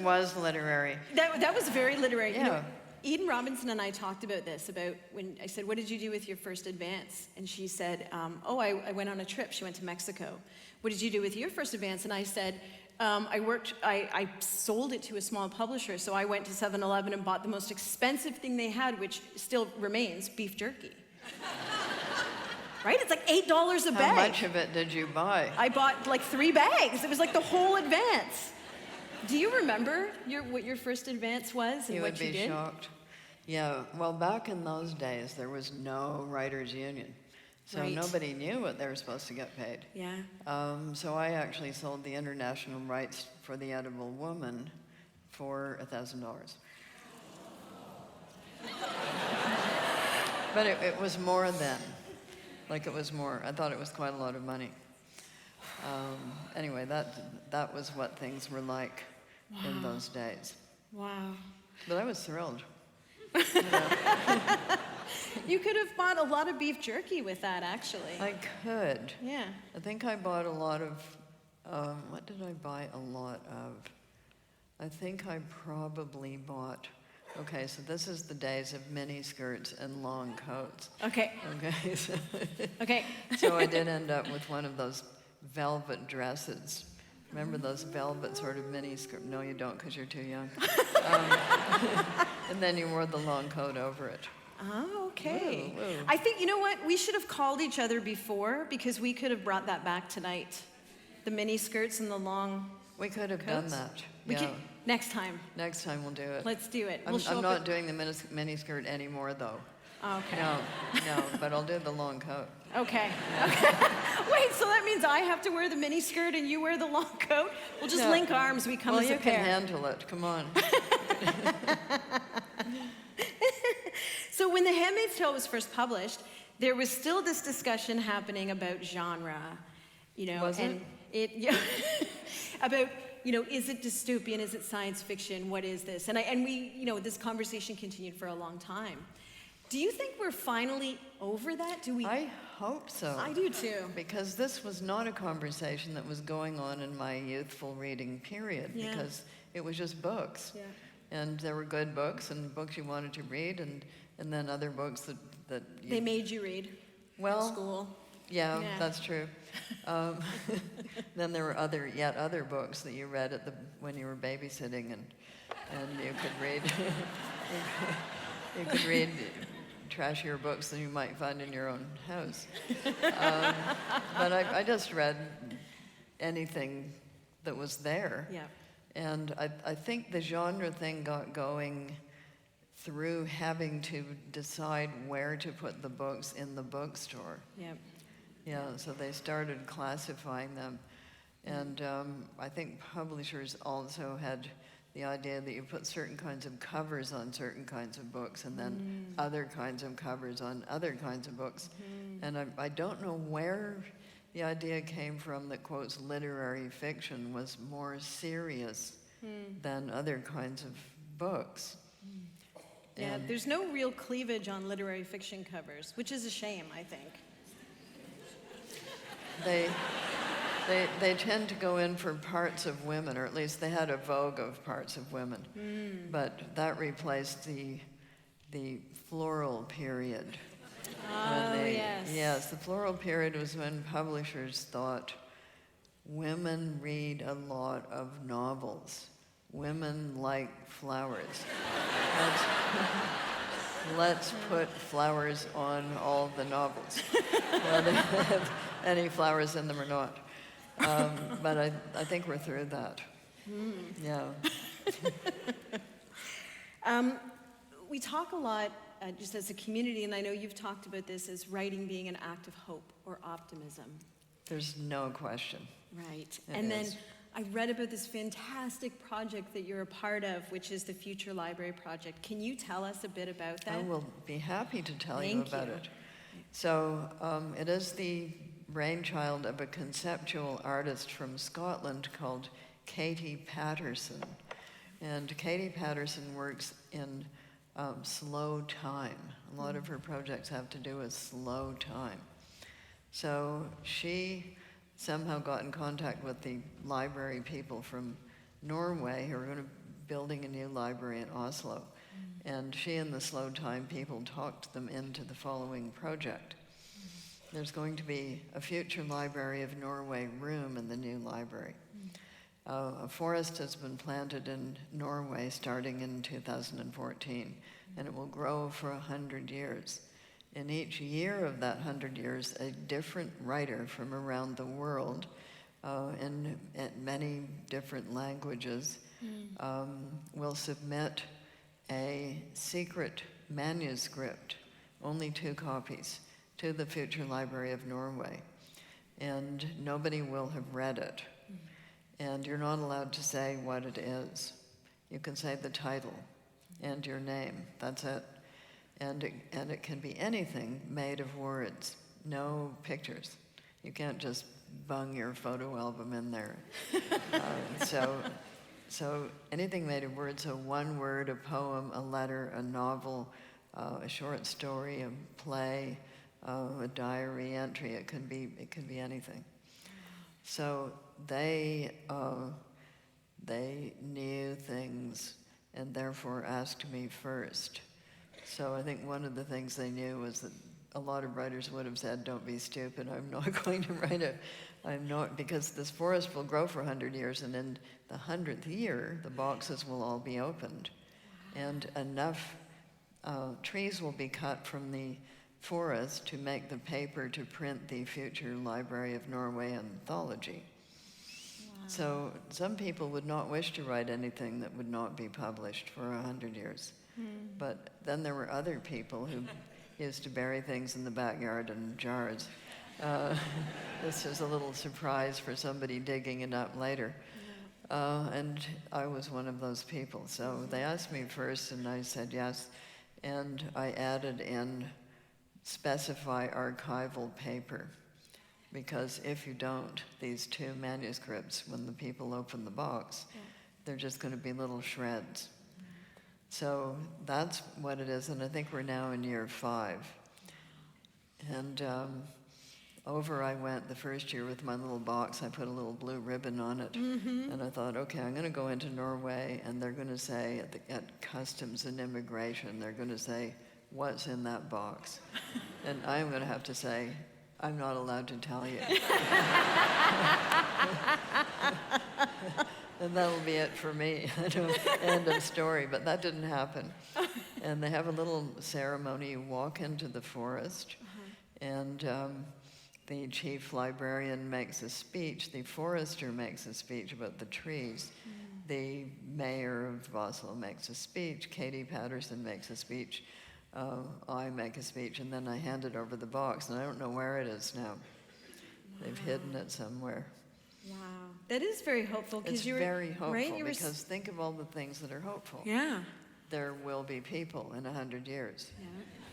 was literary. That was very literary. Yeah. Eden Robinson and I talked about this, about when I said, what did you do with your first advance? And she said, I went on a trip. She went to Mexico. What did you do with your first advance? And I said, I sold it to a small publisher. So I went to 7-Eleven and bought the most expensive thing they had, which still remains, beef jerky. Right? It's like $8 a bag. How much of it did you buy? I bought like 3 bags. It was like the whole advance. Do you remember what your first advance was and what you did? You would be shocked. Yeah, well, back in those days, there was no writers' union. So Right. nobody knew what they were supposed to get paid. Yeah. So I actually sold the international rights for The Edible Woman for $1,000. But it was more then. Like, it was more. I thought it was quite a lot of money. Anyway, that was what things were like in those days. Wow. But I was thrilled. You could have bought a lot of beef jerky with that, actually. I could. Yeah. I think I bought a lot of, what did I buy a lot of? I think I probably bought, okay, so this is the days of mini skirts and long coats. Okay. Okay, so, Okay. so I did end up with one of those velvet dresses. Remember those velvet sort of mini skirt? No, you don't, because you're too young. And then you wore the long coat over it. Oh, okay. Woo, woo. I think, you know what? We should have called each other before because we could have brought that back tonight. The mini skirts and the long We could have done coats. that. We Yeah. could, next time. Next time we'll do it. Let's do it. I'm not doing the mini skirt anymore, though. Oh, okay. No, but I'll do the long coat. Okay. Okay. Wait, so that means I have to wear the mini skirt and you wear the long coat? We'll just No. link arms. We come Well, as a you pair. can handle it. Come on. So when The Handmaid's Tale was first published, there was still this discussion happening about genre, you know, Was and yeah, about, you know, is it dystopian? Is it science fiction? What is this? And we, you know, this conversation continued for a long time. Do you think we're finally over that? Do we? I hope so. I do too. Because this was not a conversation that was going on in my youthful reading period, Yeah. because it was just books. Yeah. And there were good books and books you wanted to read, and then other books that you... They made you read Well, in school. Yeah, Yeah. that's true. Then there were other books that you read when you were babysitting, and you could read you could read trashier books than you might find in your own house. But I just read anything that was there. Yeah. And I think the genre thing got going through having to decide where to put the books in the bookstore. Yeah. Yeah, so they started classifying them. And I think publishers also had the idea that you put certain kinds of covers on certain kinds of books, and then other kinds of covers on other kinds of books. And I don't know where the idea came from that, quotes, literary fiction was more serious than other kinds of books. Yeah, And there's no real cleavage on literary fiction covers, which is a shame, I think. they tend to go in for parts of women, or at least they had a vogue of parts of women. But that replaced the floral period. Oh, yes. Yes, the floral period was when publishers thought women read a lot of novels. Women like flowers. Let's put flowers on all the novels, whether they have any flowers in them or not. But I think we're through that. Yeah. We talk a lot, just as a community, and I know you've talked about this, as writing being an act of hope or optimism. There's no question. Right. It And then is. I read about this fantastic project that you're a part of, which is the Future Library Project. Can you tell us a bit about that? I will be happy to tell you Thank about you. it. So it is the brainchild of a conceptual artist from Scotland called Katie Patterson. And Katie Patterson works in slow time. A lot of her projects have to do with slow time. So she somehow got in contact with the library people from Norway who are going to building a new library in Oslo. And she and the slow time people talked them into the following project. There's going to be a future Library of Norway room in the new library. A forest has been planted in Norway starting in 2014, and it will grow for 100 years. In each year of that 100 years, a different writer from around the world in many different languages will submit a secret manuscript, only 2 copies, to the Future Library of Norway. And nobody will have read it. And you're not allowed to say what it is. You can say the title and your name, that's it. And it can be anything made of words, no pictures. You can't just bung your photo album in there. So anything made of words, so one word, a poem, a letter, a novel, a short story, a play, a diary entry, it can be anything. So they knew things and therefore asked me first. So I think one of the things they knew was that a lot of writers would have said, don't be stupid, I'm not going to write because this forest will grow for 100 years, and in the 100th year, the boxes will all be opened. And enough trees will be cut from the forest to make the paper to print the Future Library of Norway anthology. Wow. So some people would not wish to write anything that would not be published for 100 years. But then there were other people who used to bury things in the backyard in jars. This is a little surprise for somebody digging it up later. And I was one of those people. So they asked me first, and I said yes. And I added in specify archival paper, because if you don't, these 2 manuscripts, when the people open the box, they're just going to be little shreds. So that's what it is, and I think we're now in year 5. And over I went the first year with my little box. I put a little blue ribbon on it, and I thought, okay, I'm going to go into Norway, and they're going to say at customs and immigration, they're going to say, what's in that box? And I'm going to have to say, I'm not allowed to tell you. And that'll be it for me. End of story. But that didn't happen. And they have a little ceremony. You walk into the forest, and the chief librarian makes a speech. The forester makes a speech about the trees. The mayor of Oslo makes a speech. Katie Patterson makes a speech. I make a speech, and then I hand it over the box, and I don't know where it is now. They've hidden it somewhere. Wow. That is very hopeful. It's very hopeful, right? because think of all the things that are hopeful. Yeah. There will be people in 100 years.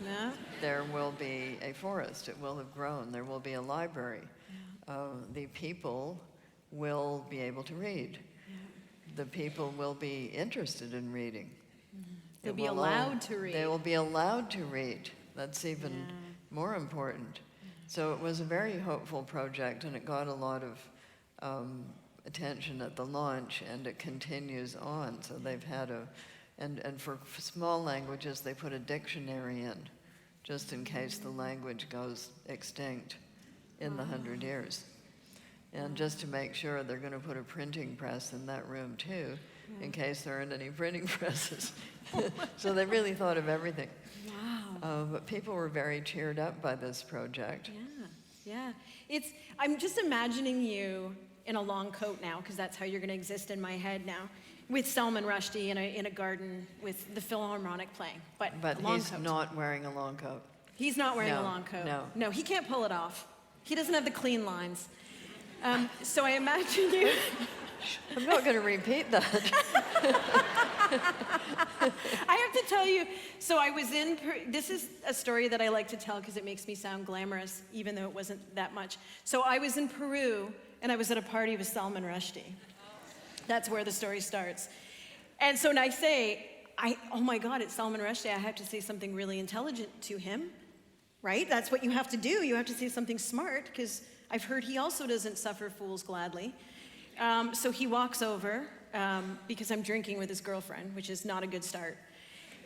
Yeah. There will be a forest. It will have grown. There will be a library. The people will be able to read. The people will be interested in reading. They'll be allowed to read. They will be allowed to read. That's even more important. So it was a very hopeful project, and it got a lot of attention at the launch, and it continues on. So they've had and for small languages, they put a dictionary in, just in case the language goes extinct in the 100 years. And just to make sure, they're going to put a printing press in that room too, in case there aren't any printing presses. So they really thought of everything. Wow. But people were very cheered up by this project. Yeah. I'm just imagining you in a long coat now, because that's how you're going to exist in my head now, with Salman Rushdie in a garden with the Philharmonic playing. But he's not wearing a long coat. He's not wearing a long coat. No, he can't pull it off. He doesn't have the clean lines. So I imagine you... I'm not going to repeat that. I have to tell you, so I was this is a story that I like to tell because it makes me sound glamorous, even though it wasn't that much. So I was in Peru, and I was at a party with Salman Rushdie. That's where the story starts. And so when I say, oh my God, it's Salman Rushdie, I have to say something really intelligent to him, right? That's what you have to do. You have to say something smart, because I've heard he also doesn't suffer fools gladly. So he walks over, because I'm drinking with his girlfriend, which is not a good start.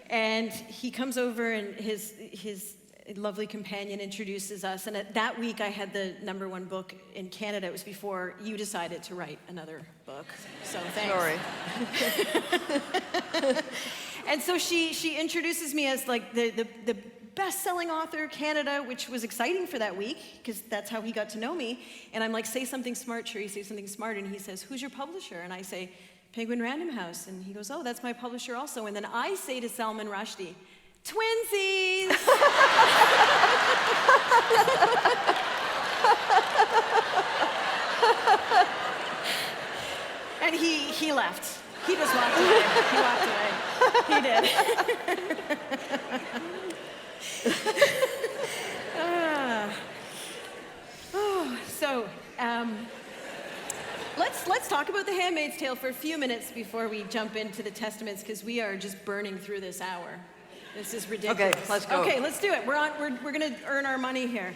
And he comes over, and his lovely companion introduces us. And that week, I had the #1 book in Canada. It was before you decided to write another book. So thanks. Sorry. And so she introduces me as like the best-selling author Canada, which was exciting for that week, because that's how he got to know me. And I'm like, say something smart, Cherie, say something smart. And he says, who's your publisher? And I say, Penguin Random House. And he goes, oh, that's my publisher also. And then I say to Salman Rushdie, twinsies! And he left. He just walked away. He walked away. He did. So let's talk about The Handmaid's Tale for a few minutes before we jump into the Testaments, because we are just burning through this hour. This is ridiculous. Okay, let's go. Okay, let's do it. We're going to earn our money here.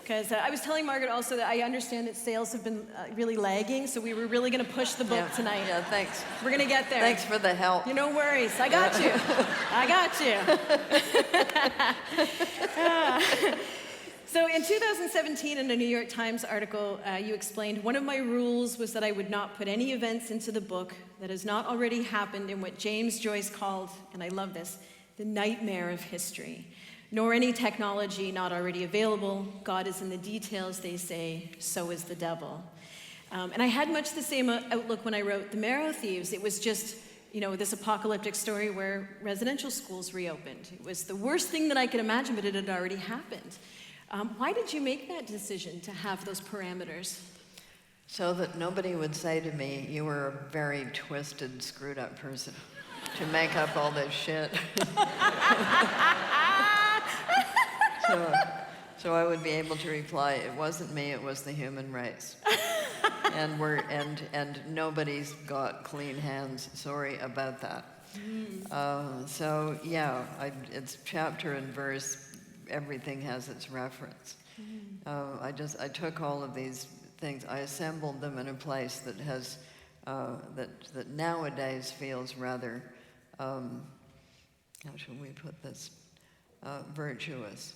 Because I was telling Margaret also that I understand that sales have been really lagging, so we were really going to push the book tonight. Yeah, thanks. We're going to get there. Thanks for the help. No worries. I got you. I got you. So in 2017, in a New York Times article, you explained, one of my rules was that I would not put any events into the book that has not already happened in what James Joyce called, and I love this, the nightmare of history. Nor any technology not already available. God is in the details, they say, so is the devil. And I had much the same outlook when I wrote The Marrow Thieves. It was just, this apocalyptic story where residential schools reopened. It was the worst thing that I could imagine, but it had already happened. Why did you make that decision to have those parameters? So that nobody would say to me, you were a very twisted, screwed up person to make up all this shit. So I would be able to reply, it wasn't me, it was the human race. and nobody's got clean hands. Sorry about that. So yeah, it's chapter and verse. Everything has its reference. I took all of these things, I assembled them in a place that has that nowadays feels rather how shall we put this, virtuous.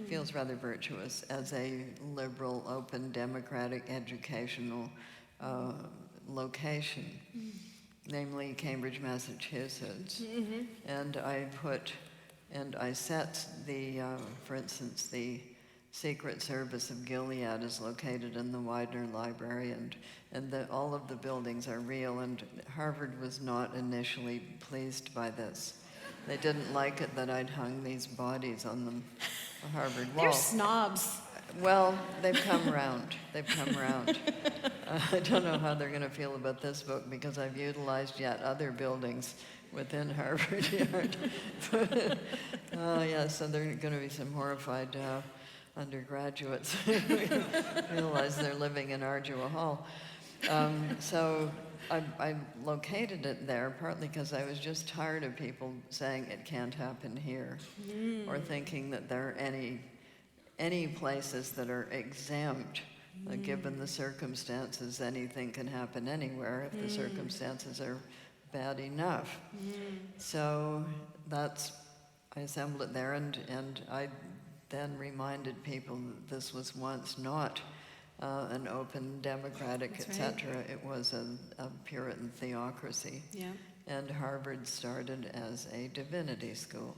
Feels rather virtuous as a liberal, open, democratic, educational location, namely Cambridge, Massachusetts. And I set the, for instance, the Secret Service of Gilead is located in the Widener Library, and all of the buildings are real, and Harvard was not initially pleased by this. They didn't like it that I'd hung these bodies on the Harvard wall. They're snobs. Well, they've come around. They've come around. I don't know how they're going to feel about this book because I've utilized yet other buildings within Harvard Yard. So there are going to be some horrified undergraduates who realize they're living in Ardua Hall. So I located it there partly because I was just tired of people saying it can't happen here, or thinking that there are any places that are exempt. Given the circumstances, anything can happen anywhere if the circumstances are bad enough. So I assembled it there, and I then reminded people that this was once not an open, democratic, etc. Right. It was a Puritan theocracy. Yeah. And Harvard started as a divinity school.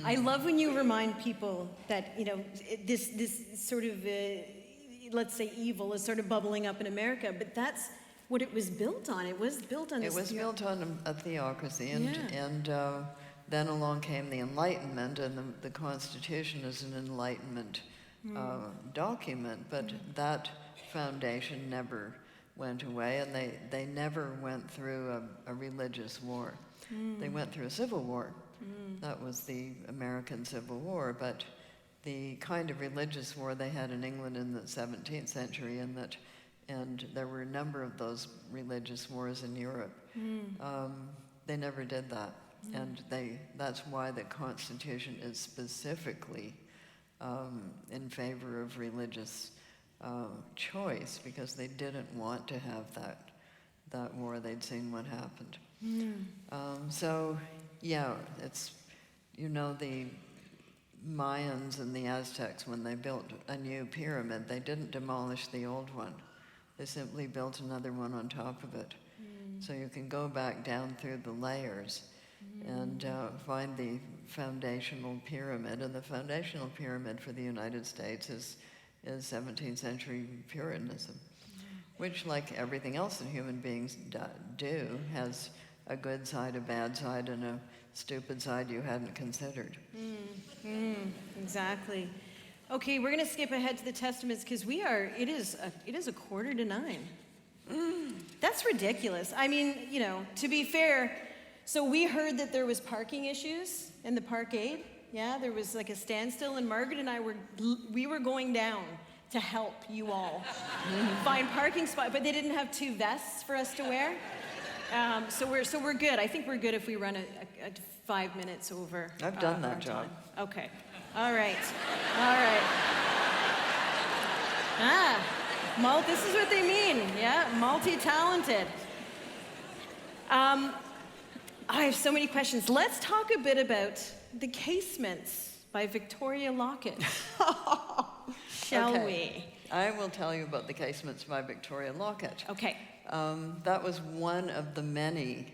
I love when you remind people that, this sort of, let's say evil is sort of bubbling up in America, but that's what it was built on. It was built on this. It was built on a theocracy, and then along came the Enlightenment, and the Constitution is an Enlightenment document, but that foundation never went away, and they never went through a religious war. They went through a civil war. That was the American Civil War, but the kind of religious war they had in England in the 17th century, and there were a number of those religious wars in Europe. They never did that, and that's why the Constitution is specifically in favor of religious choice, because they didn't want to have that war. They'd seen what happened. So, yeah, it's, the Mayans and the Aztecs, when they built a new pyramid, they didn't demolish the old one. They simply built another one on top of it. So you can go back down through the layers and find the foundational pyramid. And the foundational pyramid for the United States is 17th century Puritanism. which, like everything else that human beings do, has a good side, a bad side, and a stupid side you hadn't considered. Exactly. Okay, we're going to skip ahead to the Testaments because it is a 8:45. That's ridiculous. I mean, to be fair, so we heard that there was parking issues in the parkade. Yeah, there was like a standstill, and Margaret and I were going down to help you all find parking spot, but they didn't have 2 vests for us to wear. So we're good. I think we're good if we run a 5 minutes over. I've done that job. Time. Okay. All right. This is what they mean. Yeah, multi-talented. I have so many questions. Let's talk a bit about The Casements by Victoria Lockett. Shall we? I will tell you about The Casements by Victoria Lockett. Okay. That was one of the many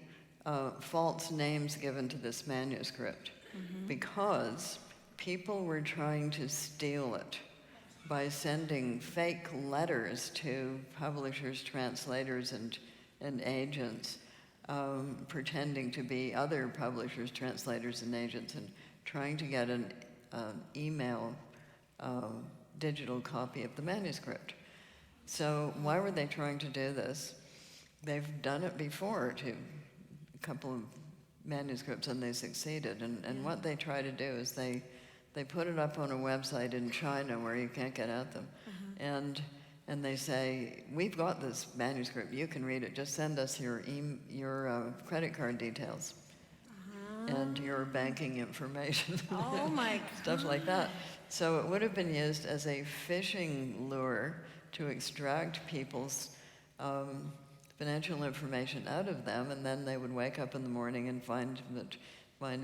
false names given to this manuscript because people were trying to steal it by sending fake letters to publishers, translators, and agents, pretending to be other publishers, translators, and agents, and trying to get an email digital copy of the manuscript. So why were they trying to do this? They've done it before to a couple of manuscripts, and they succeeded. And what they try to do is they put it up on a website in China where you can't get at them. And they say, we've got this manuscript, you can read it, just send us your credit card details and your banking information. Oh my Stuff like that. So it would have been used as a fishing lure to extract people's financial information out of them, and then they would wake up in the morning and find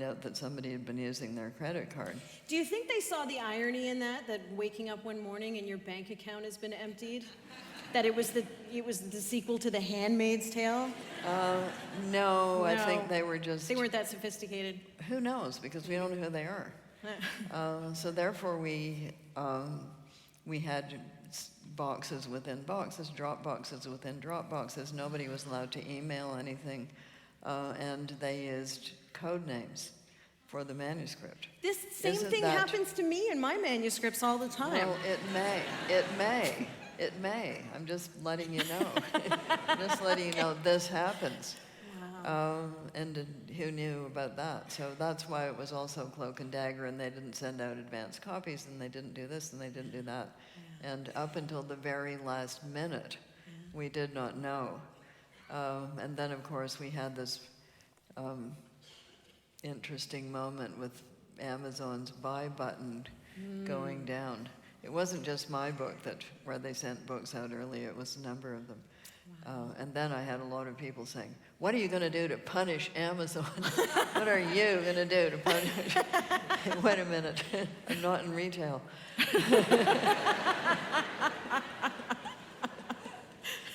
out that somebody had been using their credit card. Do you think they saw the irony in that waking up one morning and your bank account has been emptied? That it was the sequel to The Handmaid's Tale? No, I think they weren't that sophisticated. Who knows, because we don't know who they are. So therefore we had boxes within boxes, drop boxes within drop boxes. Nobody was allowed to email anything, and they used code names for the manuscript. This same thing happens to me in my manuscripts all the time. Well, it may. I'm just letting you know. Just letting you know this happens. Wow. And who knew about that? So that's why it was also cloak and dagger, and they didn't send out advance copies, and they didn't do this, and they didn't do that. Yeah. And up until the very last minute, we did not know. And then, of course, we had this interesting moment with Amazon's buy button going down. It wasn't just my book where they sent books out earlier, it was a number of them. Wow. And then I had a lot of people saying, what are you going to do to punish Amazon? What are you going to do to punish? Wait a minute, I'm not in retail.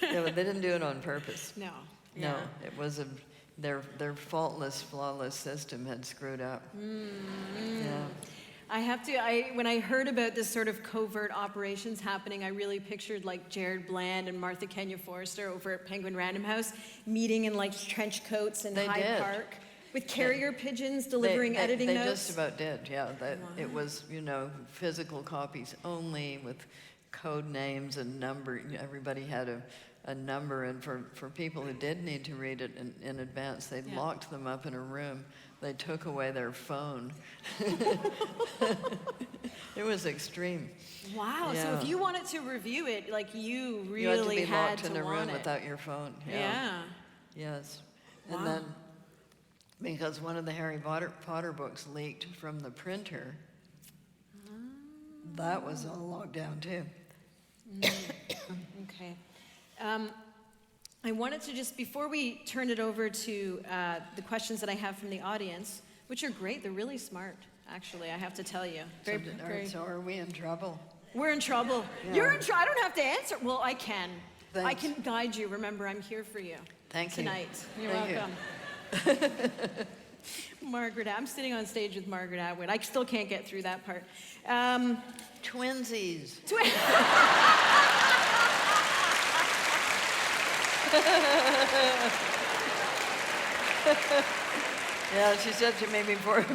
Yeah, but they didn't do it on purpose. No. No, it was their faultless, flawless system had screwed up. Yeah. When I heard about this sort of covert operations happening, I really pictured like Jared Bland and Martha Kenya Forrester over at Penguin Random House meeting in like trench coats in Hyde Park with carrier pigeons delivering editing notes. They just about did, yeah. It was, physical copies only with code names and number. Everybody had a number, and for people who did need to read it in advance, they locked them up in a room. They took away their phone. It was extreme. Wow. Yeah. So if you wanted to review it, like you really had to be locked in a room want it. without your phone. Yeah. Yes. Wow. And then, because one of the Harry Potter books leaked from the printer, that was all locked down too. Okay. I wanted to just, before we turn it over to the questions that I have from the audience, which are great, they're really smart, actually, I have to tell you. So are we in trouble? We're in trouble. Yeah. You're in trouble. I don't have to answer. Well, I can. Thanks. I can guide you. Remember, I'm here for you. Thank tonight. You. You're welcome. Margaret, I'm sitting on stage with Margaret Atwood. I still can't get through that part. Twinsies. Yeah, she said to me before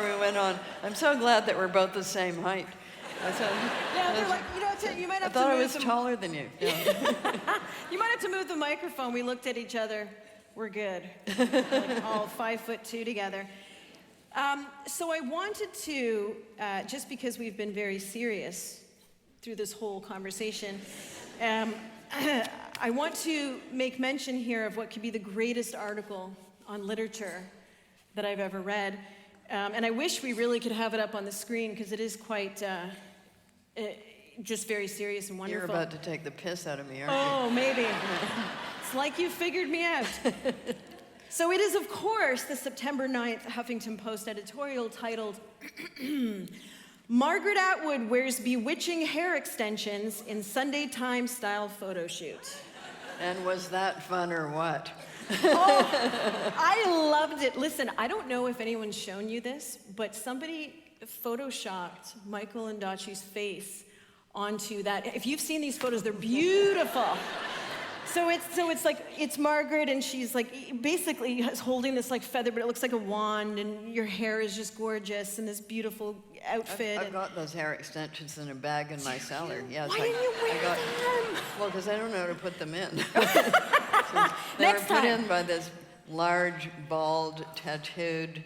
we went on, I'm so glad that we're both the same height. I said, Yeah, they're like, you might I have to thought I move was them. taller than you. Yeah. You might have to move the microphone. We looked at each other. We're good. Like all 5'2" together. So I wanted to, just because we've been very serious through this whole conversation, I want to make mention here of what could be the greatest article on literature that I've ever read. And I wish we really could have it up on the screen because it is quite just very serious and wonderful. You're about to take the piss out of me, aren't you? Oh, maybe. It's like you figured me out. So it is, of course, the September 9th Huffington Post editorial titled, Margaret Atwood wears bewitching hair extensions in Sunday Times style photo shoot. And was that fun or what? Oh, I loved it. Listen, I don't know if anyone's shown you this, but somebody photoshopped Michael Ondaatje's face onto that. If you've seen these photos, they're beautiful. So it's like, it's Margaret, and she's like, basically holding this like feather, but it looks like a wand, and your hair is just gorgeous, and this beautiful outfit. I've got those hair extensions in a bag in my cellar. Yes, Why didn't you wear them? Well, because I don't know how to put them in. They Next were put time. in by this large, bald, tattooed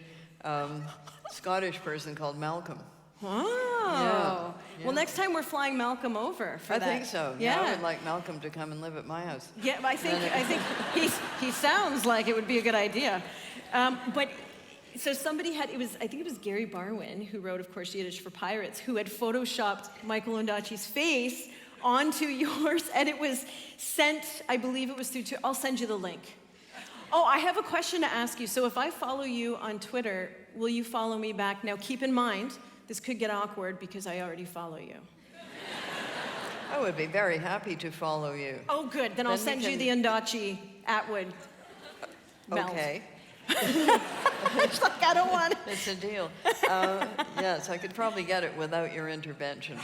Scottish person called Malcolm. Oh. Yeah. Well, next time we're flying Malcolm over for I that. think so. Yeah. I would like Malcolm to come and live at my house. Yeah, I think he sounds like it would be a good idea. But so somebody had, I think it was Gary Barwin, who wrote, of course, Yiddish for Pirates, who had photoshopped Michael Ondaatje's face onto yours, and it was sent, I believe it was through, I'll send you the link. Oh, I have a question to ask you. So if I follow you on Twitter, will you follow me back? Now, keep in mind, this could get awkward because I already follow you. I would be very happy to follow you. Oh, good. Then I'll send you the Ondaatje Atwood meld. Okay. It's like, I don't want it. It's a deal. Yes, I could probably get it without your intervention.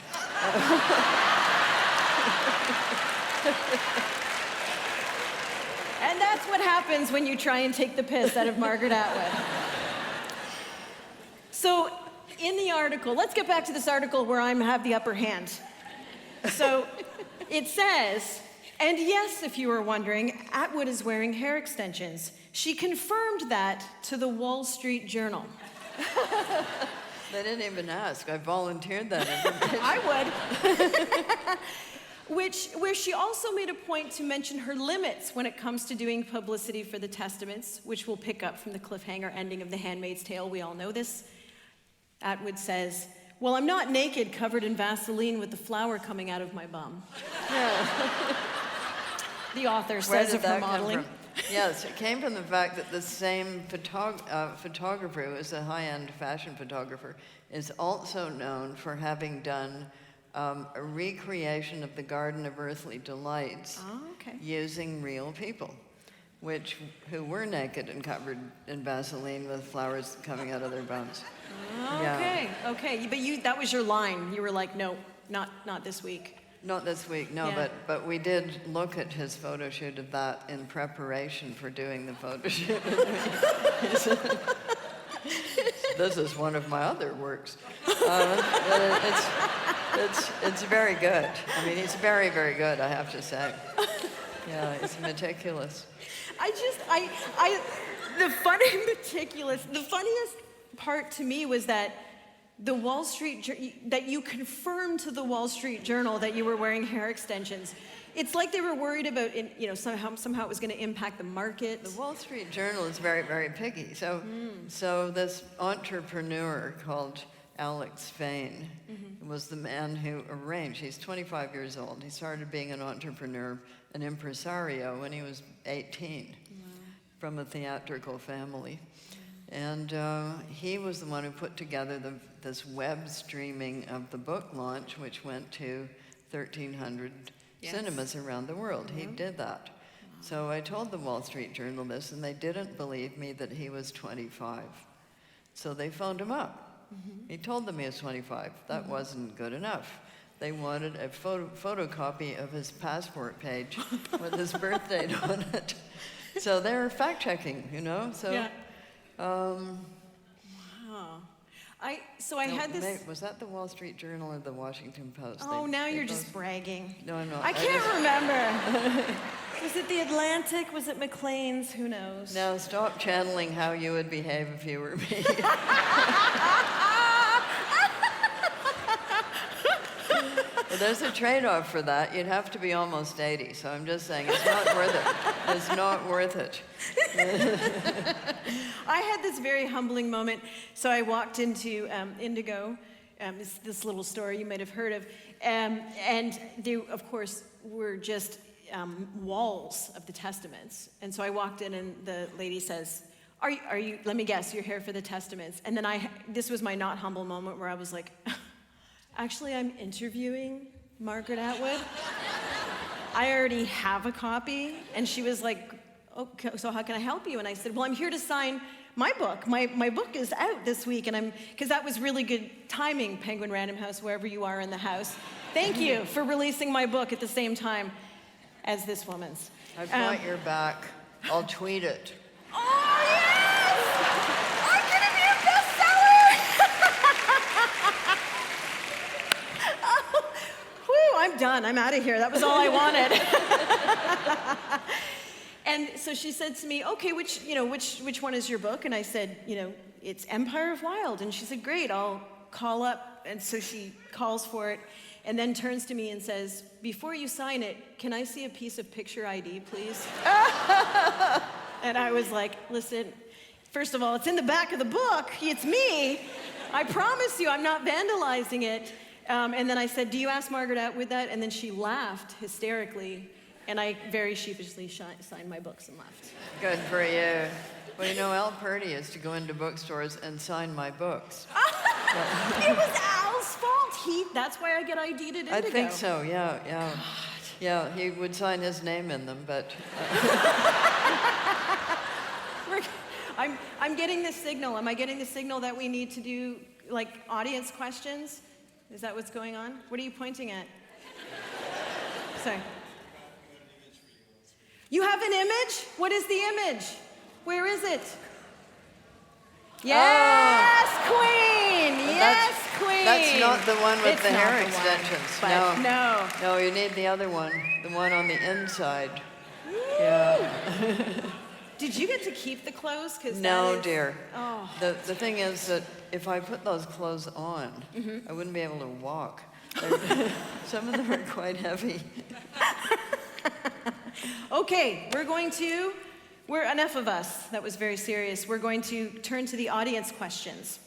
And that's what happens when you try and take the piss out of Margaret Atwood. So, in the article, let's get back to this article where I have the upper hand. So, it says, and yes, if you were wondering, Atwood is wearing hair extensions. She confirmed that to the Wall Street Journal. They didn't even ask. I volunteered that information. I would. Where she also made a point to mention her limits when it comes to doing publicity for the Testaments, which we'll pick up from the cliffhanger ending of The Handmaid's Tale. We all know this. Atwood says, well, I'm not naked, covered in Vaseline with the flour coming out of my bum. The author says of her modeling. Yes, it came from the fact that the same photographer, who is a high-end fashion photographer, is also known for having done a recreation of the Garden of Earthly Delights using real people, who were naked and covered in Vaseline with flowers coming out of their bums. Okay, okay. But that was your line. You were like, no, not this week. Not this week, no, Yeah. but we did look at his photo shoot of that in preparation for doing the photo shoot. This is one of my other works. It's very good. I mean, he's very, very good, I have to say. Yeah, it's meticulous. The funniest part to me was that that you confirmed to the Wall Street Journal that you were wearing hair extensions. It's like they were worried about, somehow it was going to impact the market. The Wall Street Journal is very, very picky. So this entrepreneur called Alex Fain was the man who arranged. He's 25 years old. He started being an entrepreneur, an impresario, when he was 18, from a theatrical family. And he was the one who put together this web streaming of the book launch, which went to 1,300 cinemas around the world. He did that. So I told the Wall Street Journal this, and they didn't believe me that he was 25. So they phoned him up. He told them he was 25. That wasn't good enough. they wanted a photocopy of his passport page with his birth date on it. So they're fact-checking, you know? So, Yeah. Wow. I had this... Was that the Wall Street Journal or the Washington Post? Oh, now you're just bragging. No, I'm not. I can't remember. Was it the Atlantic? Was it Maclean's? Who knows? Now stop channeling how you would behave if you were me. Well, there's a trade-off for that. You'd have to be almost 80, so I'm just saying it's not worth it. It's not worth it. I had this very humbling moment. So I walked into Indigo, this little store you might have heard of, and they, of course, were just walls of the Testaments. And so I walked in, and the lady says, are you, let me guess, you're here for the Testaments. And then this was my not humble moment where I was like, actually, I'm interviewing Margaret Atwood. I already have a copy. And she was like, okay, so how can I help you? And I said, well, I'm here to sign my book. My book is out this week, and because that was really good timing, Penguin Random House, wherever you are in the house. Thank you for releasing my book at the same time as this woman's. I've got your back. I'll tweet it. Oh, yes! I'm gonna be a bestseller! Oh, whew, I'm done. I'm out of here. That was all I wanted. And so she said to me, okay, which one is your book? And I said, it's Empire of Wild. And she said, great, I'll call up. And so she calls for it and then turns to me and says, before you sign it, can I see a piece of picture ID, please? And I was like, listen, first of all, it's in the back of the book. It's me. I promise you, I'm not vandalizing it. And then I said, do you ask Margaret Atwood that? And then she laughed hysterically. And I very sheepishly signed my books and left. Good for you. Well, Al Purdy is to go into bookstores and sign my books. It was Al's fault. That's why I get ID'd at Indigo. I think so, yeah. God. Yeah, he would sign his name in them, but... I'm getting the signal. Am I getting the signal that we need to do, audience questions? Is that what's going on? What are you pointing at? Sorry. You have an image? What is the image? Where is it? Yes, Queen! Yes, Queen! That's not the one with the hair extensions. No. No, you need the other one, the one on the inside. Yeah. Did you get to keep the clothes? No, dear. Oh. The thing is that if I put those clothes on, I wouldn't be able to walk. Some of them are quite heavy. Okay, we're enough of us. That was very serious. We're going to turn to the audience questions.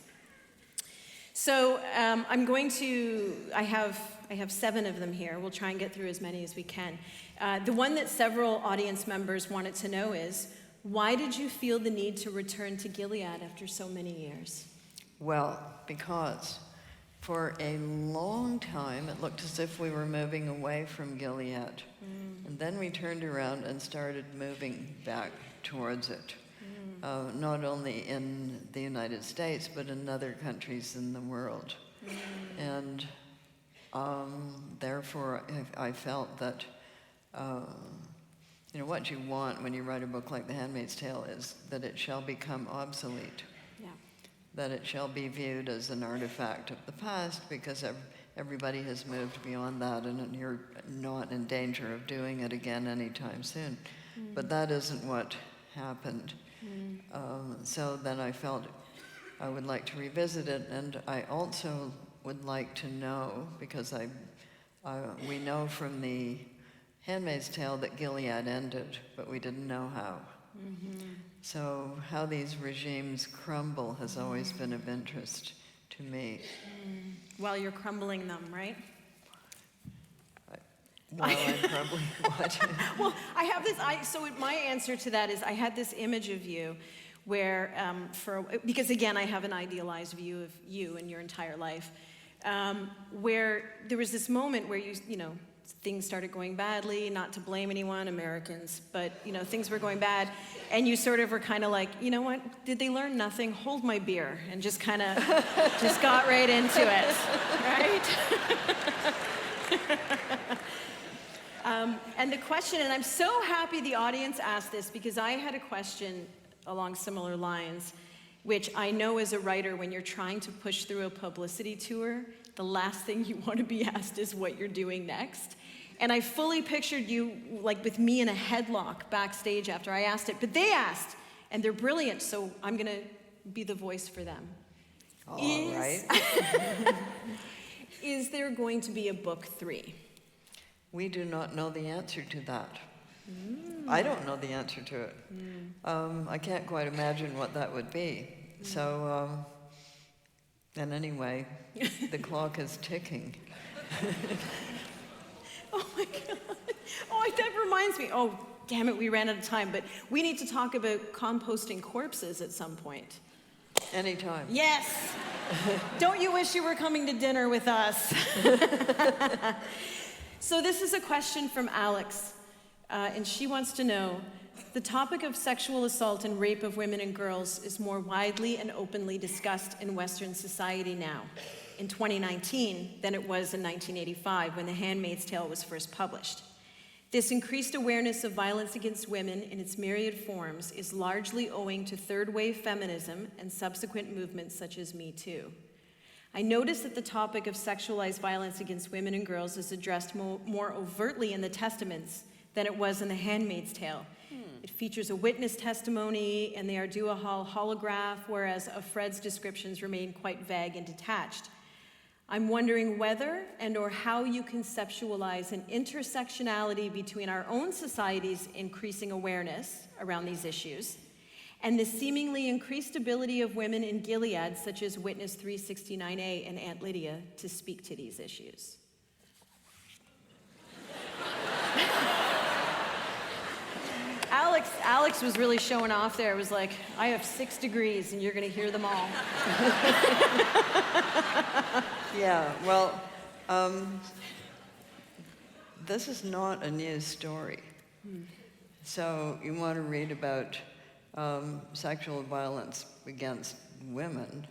So I have 7 of them here. We'll try and get through as many as we can. The one that several audience members wanted to know is, why did you feel the need to return to Gilead after so many years? Well, because for a long time, it looked as if we were moving away from Gilead. And then we turned around and started moving back towards it. Not only in the United States, but in other countries in the world. And therefore, I felt that, what you want when you write a book like The Handmaid's Tale is that it shall become obsolete. That it shall be viewed as an artifact of the past because everybody has moved beyond that, and you're not in danger of doing it again anytime soon. But that isn't what happened. So then I felt I would like to revisit it, and I also would like to know, because we know from the Handmaid's Tale that Gilead ended, but we didn't know how. So how these regimes crumble has always been of interest to me. While you're crumbling them, right? While I'm crumbling what? Well, I have this, so my answer to that is I had this image of you where, because again, I have an idealized view of you and your entire life, where there was this moment where things started going badly, not to blame anyone, Americans, but, things were going bad, and you sort of were kind of like, you know what, did they learn nothing? Hold my beer, and just kind of, just got right into it, right? And the question, and I'm so happy the audience asked this, because I had a question along similar lines, which I know as a writer, when you're trying to push through a publicity tour, the last thing you want to be asked is what you're doing next. And I fully pictured you like with me in a headlock backstage after I asked it, but they asked, and they're brilliant, so I'm gonna be the voice for them. All right. Is there going to be a book 3? We do not know the answer to that. I don't know the answer to it. I can't quite imagine what that would be. So, and anyway, the clock is ticking. Oh my God. Oh, that reminds me. Oh, damn it, we ran out of time, but we need to talk about composting corpses at some point. Anytime. Yes. Don't you wish you were coming to dinner with us? So this is a question from Alex, and she wants to know, the topic of sexual assault and rape of women and girls is more widely and openly discussed in Western society now, in 2019, than it was in 1985 when The Handmaid's Tale was first published. This increased awareness of violence against women in its myriad forms is largely owing to third-wave feminism and subsequent movements such as Me Too. I noticed that the topic of sexualized violence against women and girls is addressed more overtly in the Testaments than it was in The Handmaid's Tale. It features a witness testimony and the Ardua Hall holograph, whereas Offred's descriptions remain quite vague and detached. I'm wondering whether and or how you conceptualize an intersectionality between our own society's increasing awareness around these issues and the seemingly increased ability of women in Gilead, such as Witness 369A and Aunt Lydia, to speak to these issues. Alex was really showing off there. It was like, I have 6 degrees and you're going to hear them all. Yeah, well, this is not a news story. So you want to read about sexual violence against women,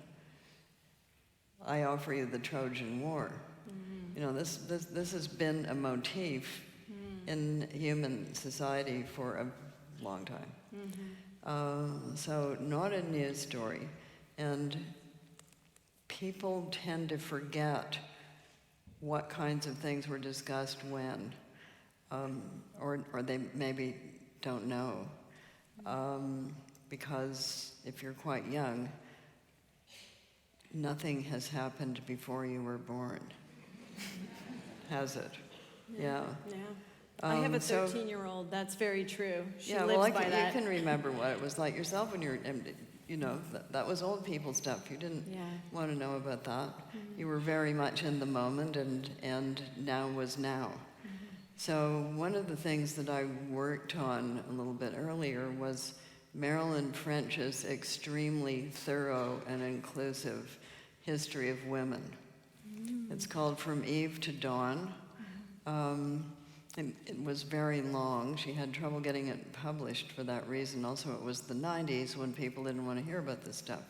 I offer you the Trojan War. You know, this has been a motif in human society for a long time. So not a news story. And people tend to forget what kinds of things were discussed when, or they maybe don't know. Because if you're quite young, nothing has happened before you were born. Has it? Yeah. Yeah. I have a 13-year-old. That's very true. She yeah, lives well, by that. You can remember what it was like yourself when you were, you know, that was old people stuff. You didn't want to know about that. You were very much in the moment, and now was now. So one of the things that I worked on a little bit earlier was Marilyn French's extremely thorough and inclusive history of women. It's called From Eve to Dawn. It was very long. She had trouble getting it published for that reason. Also, it was the 90s when people didn't want to hear about this stuff.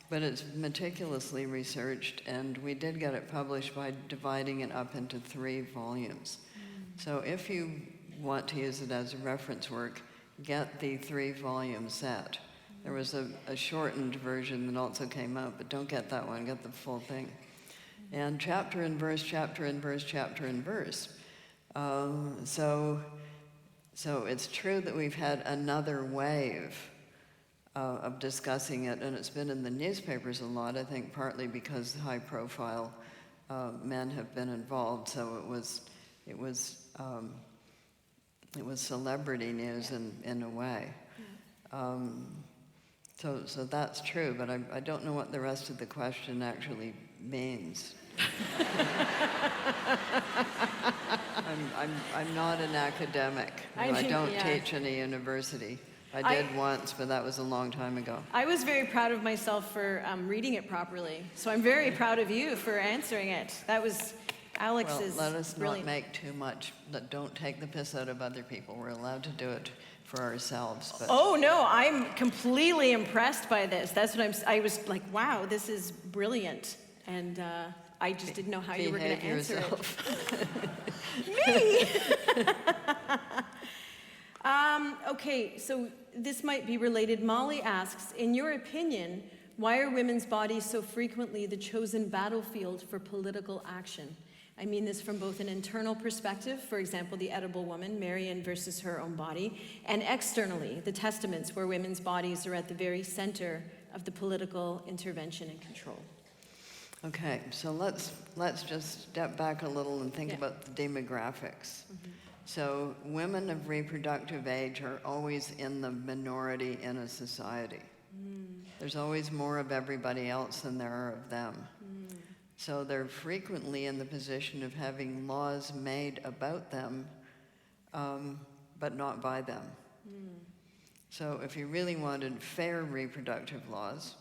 But it's meticulously researched, and we did get it published by dividing it up into 3 volumes. So if you want to use it as a reference work, get the 3-volume set. There was a shortened version that also came out, but don't get that one, get the full thing. And chapter and verse, chapter and verse, chapter and verse. So it's true that we've had another wave of discussing it, and it's been in the newspapers a lot, I think partly because high-profile men have been involved, so it was celebrity news in a way. So that's true, but I don't know what the rest of the question actually means. I'm not an academic. I don't teach in a university. I did once, but that was a long time ago. I was very proud of myself for reading it properly, so I'm very proud of you for answering it. That was Alex's. Well, let us brilliant. not make too much. Don't take the piss out of other people. We're allowed to do it for ourselves. But. Oh no, I'm completely impressed by this. That's what I was like, wow, this is brilliant. And I just didn't know how you were going to answer it. Me? Okay, so this might be related. Molly asks, in your opinion, why are women's bodies so frequently the chosen battlefield for political action? I mean this from both an internal perspective, for example, the edible woman, Marion versus her own body, and externally, the testaments where women's bodies are at the very center of the political intervention and control. Okay, so let's just step back a little and think about the demographics. So women of reproductive age are always in the minority in a society. There's always more of everybody else than there are of them. So they're frequently in the position of having laws made about them, but not by them. So if you really wanted fair reproductive laws,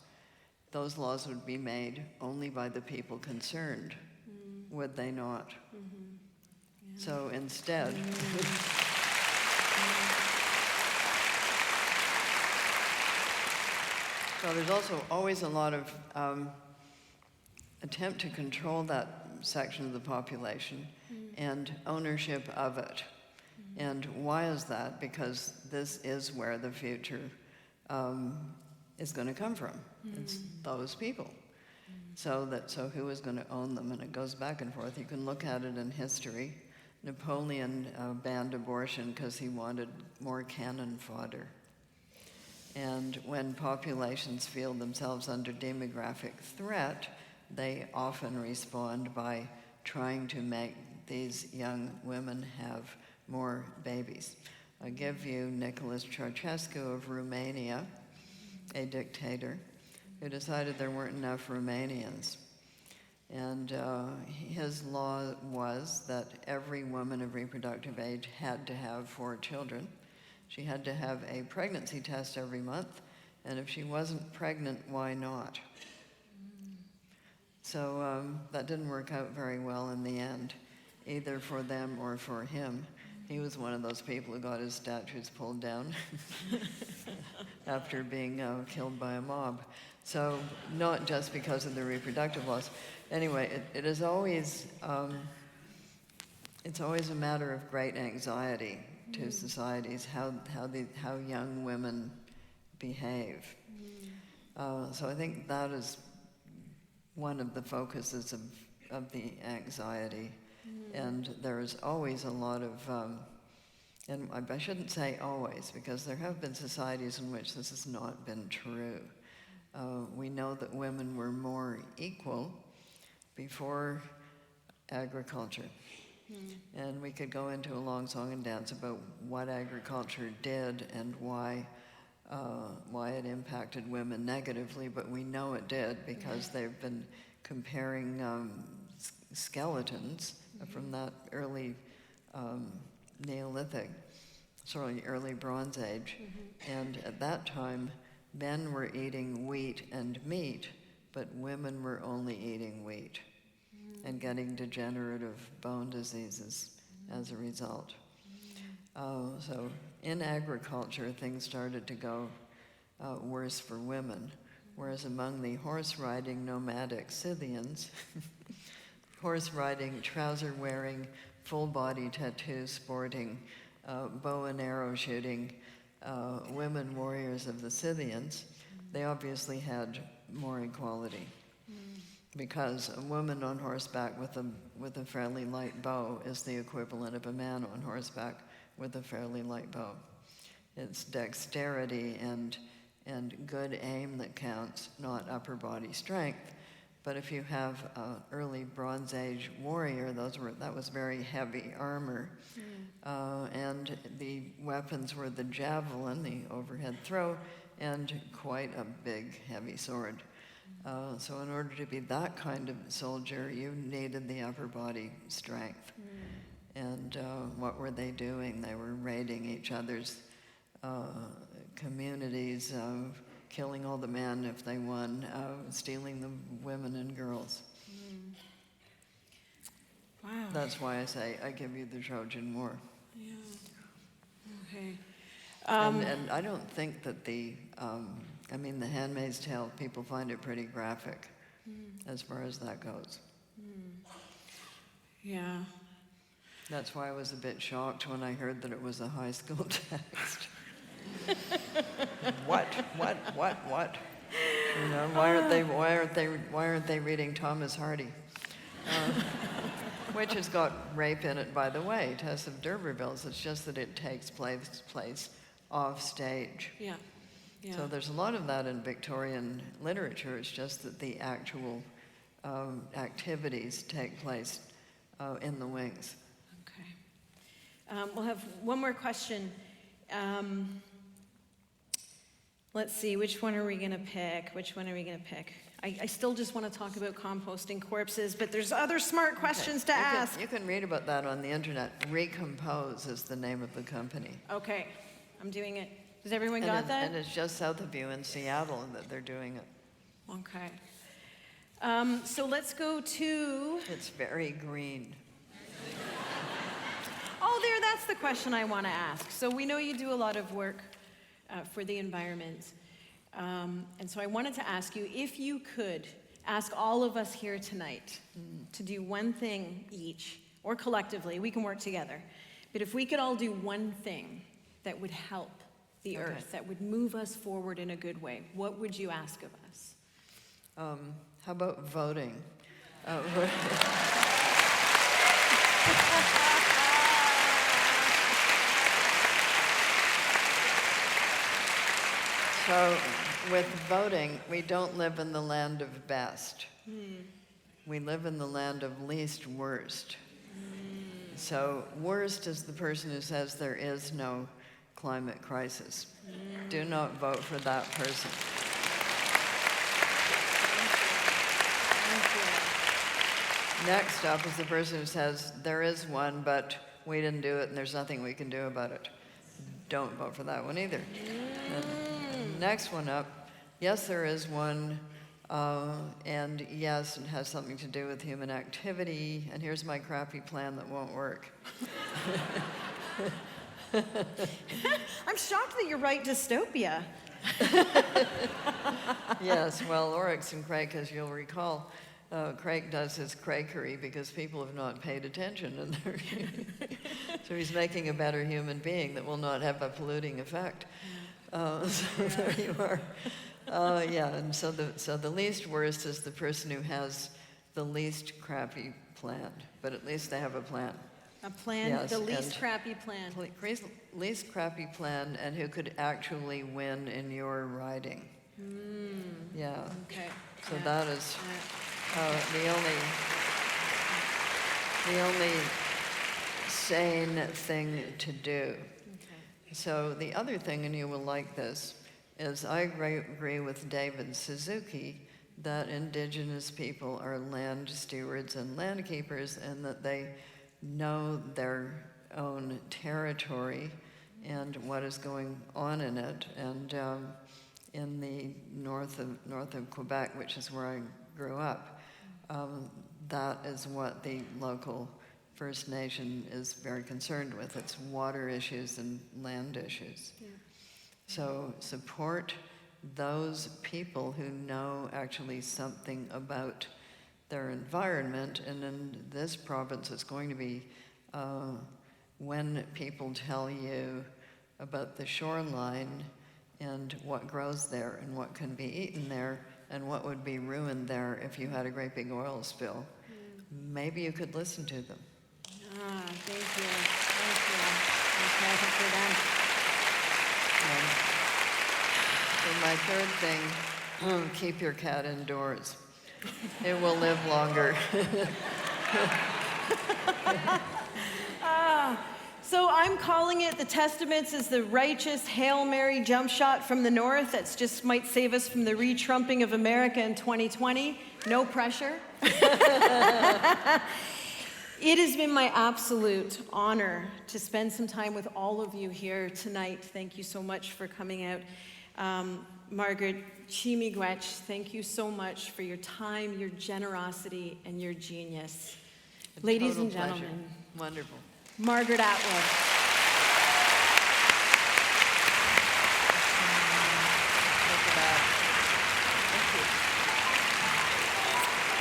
those laws would be made only by the people concerned, would they not? So instead, so there's also always a lot of attempt to control that section of the population and ownership of it. And why is that? Because this is where the future is going to come from. It's those people. So who is going to own them? And it goes back and forth. You can look at it in history. Napoleon banned abortion because he wanted more cannon fodder. And when populations feel themselves under demographic threat, they often respond by trying to make these young women have more babies. I'll give you Nicholas Ceausescu of Romania, a dictator, who decided there weren't enough Romanians. And his law was that every woman of reproductive age had to have 4 children. She had to have a pregnancy test every month, and if she wasn't pregnant, why not? So that didn't work out very well in the end, either for them or for him. He was one of those people who got his statues pulled down after being killed by a mob. So not just because of the reproductive laws. Anyway, it is always, it's always a matter of great anxiety to societies how young women behave. So I think that is one of the focuses of the anxiety. And there is always a lot of, and I shouldn't say always, because there have been societies in which this has not been true. We know that women were more equal before agriculture. And we could go into a long song and dance about what agriculture did and why it impacted women negatively, but we know it did because they've been comparing skeletons from that early early Bronze Age. And at that time, men were eating wheat and meat, but women were only eating wheat and getting degenerative bone diseases as a result. So in agriculture, things started to go worse for women, whereas among the horse-riding nomadic Scythians, horse-riding, trouser-wearing, full-body tattoo sporting, bow and arrow shooting women warriors of the Scythians, they obviously had more equality. Because a woman on horseback with a fairly light bow is the equivalent of a man on horseback with a fairly light bow. It's dexterity and good aim that counts, not upper body strength. But if you have an early Bronze Age warrior, that was very heavy armor. And the weapons were the javelin, the overhead throw, and quite a big, heavy sword. So in order to be that kind of soldier, you needed the upper body strength. And what were they doing? They were raiding each other's communities, killing all the men if they won, stealing the women and girls. Wow. That's why I say, I give you the Trojan War. Yeah. Okay. And I don't think that the Handmaid's Tale, people find it pretty graphic as far as that goes. Yeah. That's why I was a bit shocked when I heard that it was a high school text. What? You know, why aren't they reading Thomas Hardy? Which has got rape in it, by the way, Tess of D'Urbervilles. It's just that it takes place off stage. Yeah. Yeah. So there's a lot of that in Victorian literature. It's just that the actual activities take place in the wings. Okay. We'll have one more question. Let's see, which one are we going to pick? I still just want to talk about composting corpses, but there's other smart questions to ask. You can read about that on the internet. Recompose is the name of the company. Okay, I'm doing it. Has everyone got that? And it's just south of you in Seattle that they're doing it. Okay. So let's go to... It's very green. Oh, that's the question I want to ask. So we know you do a lot of work for the environment. And so I wanted to ask you, if you could ask all of us here tonight to do one thing each, or collectively, we can work together, but if we could all do one thing that would help the earth, that would move us forward in a good way, what would you ask of us? How about voting? So with voting, we don't live in the land of best. We live in the land of least worst. So worst is the person who says there is no climate crisis. Do not vote for that person. Next up is the person who says there is one, but we didn't do it and there's nothing we can do about it. Don't vote for that one either. Next one up, yes, there is one, and yes, it has something to do with human activity, and here's my crappy plan that won't work. I'm shocked that you write dystopia. Yes, well, Oryx and Craig, as you'll recall, Craig does his crakery because people have not paid attention. And so he's making a better human being that will not have a polluting effect. So there you are. And so the least worst is the person who has the least crappy plan, but at least they have a plan. A plan, yes, the least crappy plan. Least crappy plan, and who could actually win in your riding. Yeah. Okay. So that is the only sane thing to do. So the other thing, and you will like this, is I agree with David Suzuki that Indigenous people are land stewards and land keepers, and that they know their own territory and what is going on in it. And in the north of Quebec, which is where I grew up, that is what the local First Nation is very concerned with. It's water issues and land issues. Yeah. So support those people who know actually something about their environment. And in this province, it's going to be when people tell you about the shoreline and what grows there and what can be eaten there and what would be ruined there if you had a great big oil spill. Maybe you could listen to them. Thank you. Thank you for that. So my third thing, keep your cat indoors. It will live longer. So I'm calling it the Testaments is the righteous Hail Mary jump shot from the north that's just might save us from the re-trumping of America in 2020. No pressure. It has been my absolute honor to spend some time with all of you here tonight. Thank you so much for coming out. Margaret Chimigwech, thank you so much for your time, your generosity, and your genius. Ladies and gentlemen. Pleasure. Wonderful. Margaret Atwood.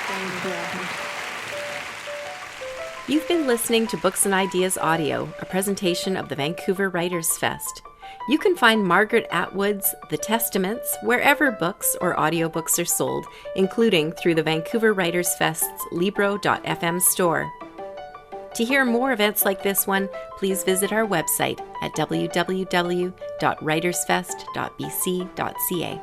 Thank you. Thank you. You've been listening to Books and Ideas Audio, a presentation of the Vancouver Writers Fest. You can find Margaret Atwood's The Testaments wherever books or audiobooks are sold, including through the Vancouver Writers Fest's Libro.fm store. To hear more events like this one, please visit our website at www.writersfest.bc.ca.